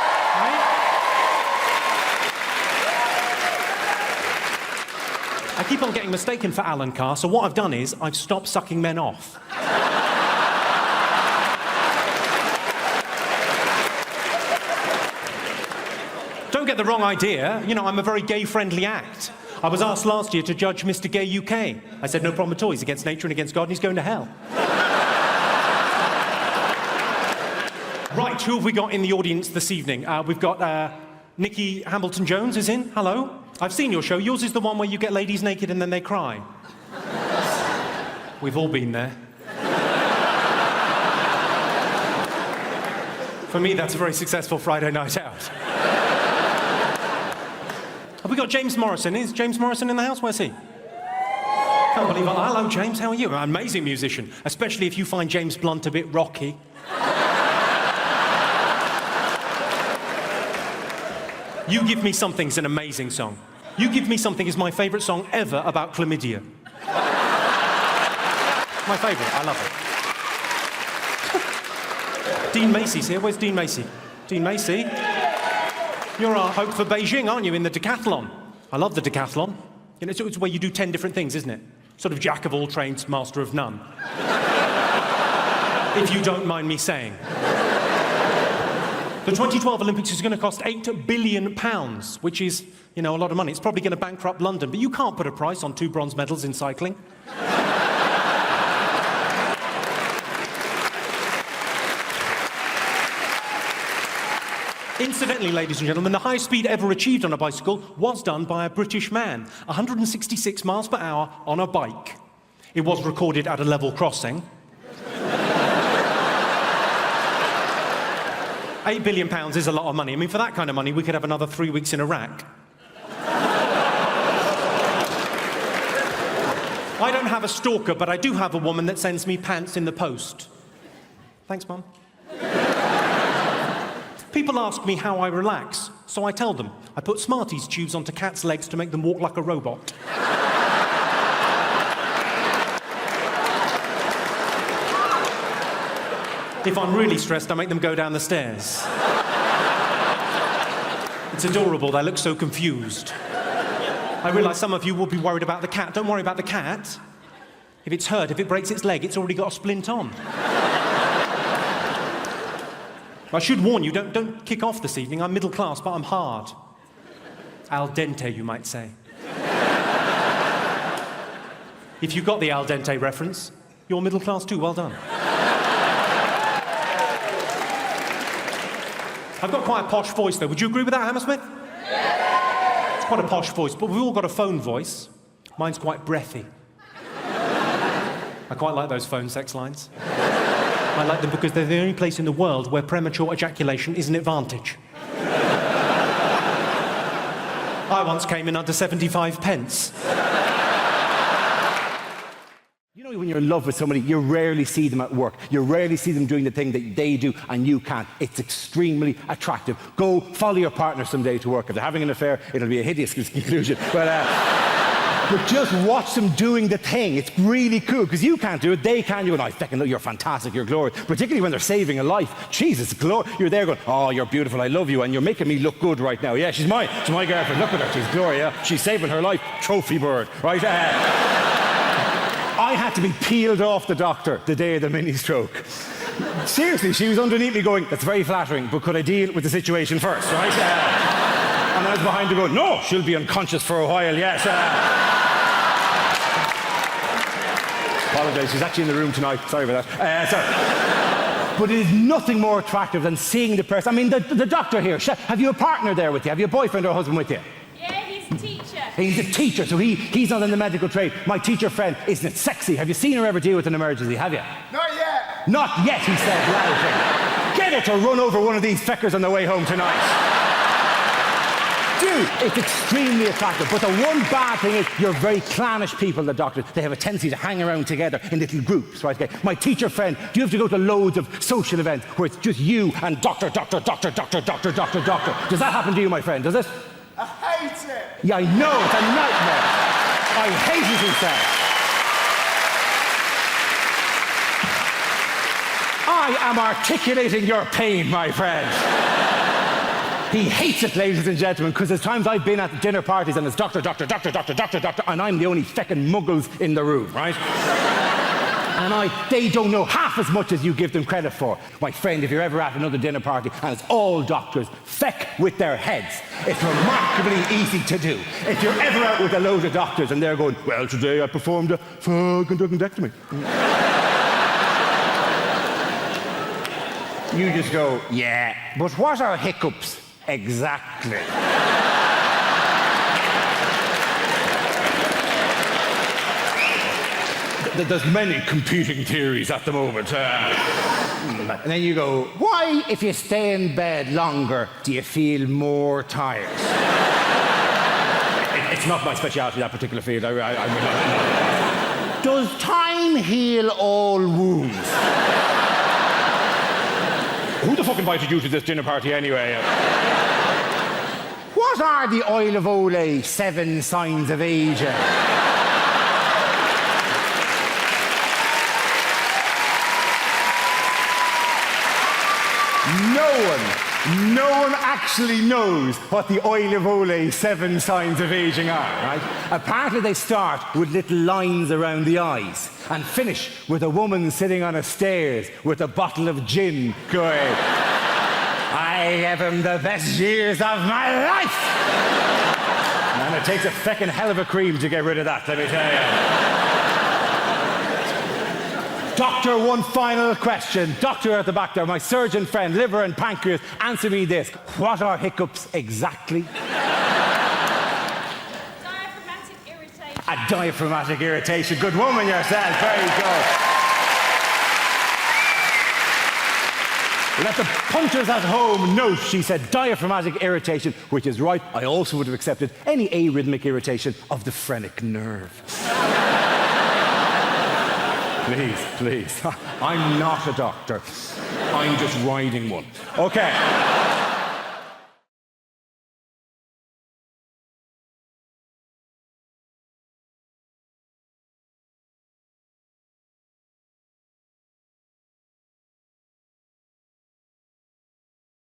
I keep on getting mistaken for Alan Carr, so what I've done is I've stopped sucking men off. Don't get the wrong idea. You know, I'm a very gay-friendly act. I was asked last year to judge Mr. Gay UK. I said, no problem at all. He's against nature and against God, and he's going to hell. Right, who have we got in the audience this evening? We've got Nikki Hamilton-Jones is in. Hello. I've seen your show. Yours is the one where you get ladies naked and then they cry. We've all been there. For me, that's a very successful Friday night out. Have we got James Morrison? Is James Morrison in the house? Where's he? Can't believe it. Hello, James. How are you? An amazing musician, especially if you find James Blunt a bit rocky. You Give Me Something's an amazing song. You Give Me Something is my favourite song ever about chlamydia. My favourite. I love it. Dean Macy's here. Where's Dean Macy? Dean Macy? You're our hope for Beijing, aren't you, in the decathlon? I love the decathlon. You know, it's where you do 10 different things, isn't it? Sort of jack of all trades, master of none. If you don't mind me saying. The 2012 Olympics is going to cost £8 billion, which is, you know, a lot of money. It's probably going to bankrupt London, but you can't put a price on 2 bronze medals in cycling. Incidentally, ladies and gentlemen, the highest speed ever achieved on a bicycle was done by a British man, 166 miles per hour on a bike. It was recorded at a level crossing. £8 billion is a lot of money. I mean, for that kind of money, we could have another 3 weeks in Iraq. I don't have a stalker, but I do have a woman that sends me pants in the post. Thanks, Mum. People ask me how I relax, so I tell them. I put Smarties tubes onto cats' legs to make them walk like a robot. If I'm really stressed, I make them go down the stairs. It's adorable, they look so confused. I realise some of you will be worried about the cat. Don't worry about the cat. If it's hurt, if it breaks its leg, it's already got a splint on. I should warn you, don't kick off this evening. I'm middle class, but I'm hard. Al dente, you might say. If you got the al dente reference, you're middle class too. Well done. I've got quite a posh voice, though. Would you agree with that, Hammersmith? It's quite a posh voice, but we've all got a phone voice. Mine's quite breathy. I quite like those phone sex lines. I like them because they're the only place in the world where premature ejaculation is an advantage. I once came in under 75 pence. You know, when you're in love with somebody, you rarely see them at work. You rarely see them doing the thing that they do and you can't. It's extremely attractive. Go follow your partner someday to work. If they're having an affair, it'll be a hideous conclusion. But just watch them doing the thing. It's really cool, because you can't do it, they can. You go, I fucking look, you're fantastic, you're glorious. Particularly when they're saving a life. Jesus, you're there going, oh, you're beautiful, I love you, and you're making me look good right now. Yeah, she's my girlfriend, look at her, she's Gloria. She's saving her life, trophy bird, right? I had to be peeled off the doctor the day of the mini-stroke. Seriously, she was underneath me going, that's very flattering, but could I deal with the situation first, right? And I was behind her going, no, she'll be unconscious for a while, yes. Apologise, she's actually in the room tonight. Sorry about that. But it is nothing more attractive than seeing the person. I mean, the doctor here, have you a partner there with you? Have you a boyfriend or a husband with you? Yeah, he's a teacher. He's a teacher, so he's not in the medical trade. My teacher friend, isn't it sexy? Have you seen her ever deal with an emergency, have you? Not yet. Not yet, he said loudly. Get her to run over one of these feckers on the way home tonight. Dude, it's extremely attractive, but the one bad thing is you're very clannish people, the doctors. They have a tendency to hang around together in little groups, right? Okay. My teacher friend, do you have to go to loads of social events where it's just you and doctor? Does that happen to you, my friend? Does it? I hate it. Yeah, I know, it's a nightmare. I hate it, he said. I am articulating your pain, my friend. He hates it, ladies and gentlemen, because there's times I've been at dinner parties and it's doctor, and I'm the only feckin' muggles in the room, right? And they don't know half as much as you give them credit for. My friend, if you're ever at another dinner party and it's all doctors, feck with their heads. It's remarkably easy to do. If you're ever out with a load of doctors and they're going, well, today I performed a fucking duckendectomy. You just go, yeah, but what are hiccups? Exactly. There's many competing theories at the moment. And then you go, why, if you stay in bed longer, do you feel more tired? It's not my speciality, that particular field. I would not. Does time heal all wounds? Who the fuck invited you to this dinner party anyway? What are the Oil of Olay 7 signs of aging? No one actually knows what the Oil of Olay 7 signs of aging are, right? Apparently they start with little lines around the eyes and finish with a woman sitting on a stairs with a bottle of gin going, I gave him the best years of my life! And it takes a feckin' hell of a cream to get rid of that, let me tell you. Doctor, one final question. Doctor at the back there, my surgeon friend, liver and pancreas, answer me this. What are hiccups exactly? Diaphragmatic irritation. A diaphragmatic irritation. Good woman yourself. Very good. Let the punters at home note, she said diaphragmatic irritation, which is right. I also would have accepted any arrhythmic irritation of the phrenic nerve. Please. I'm not a doctor. I'm just riding one. Okay.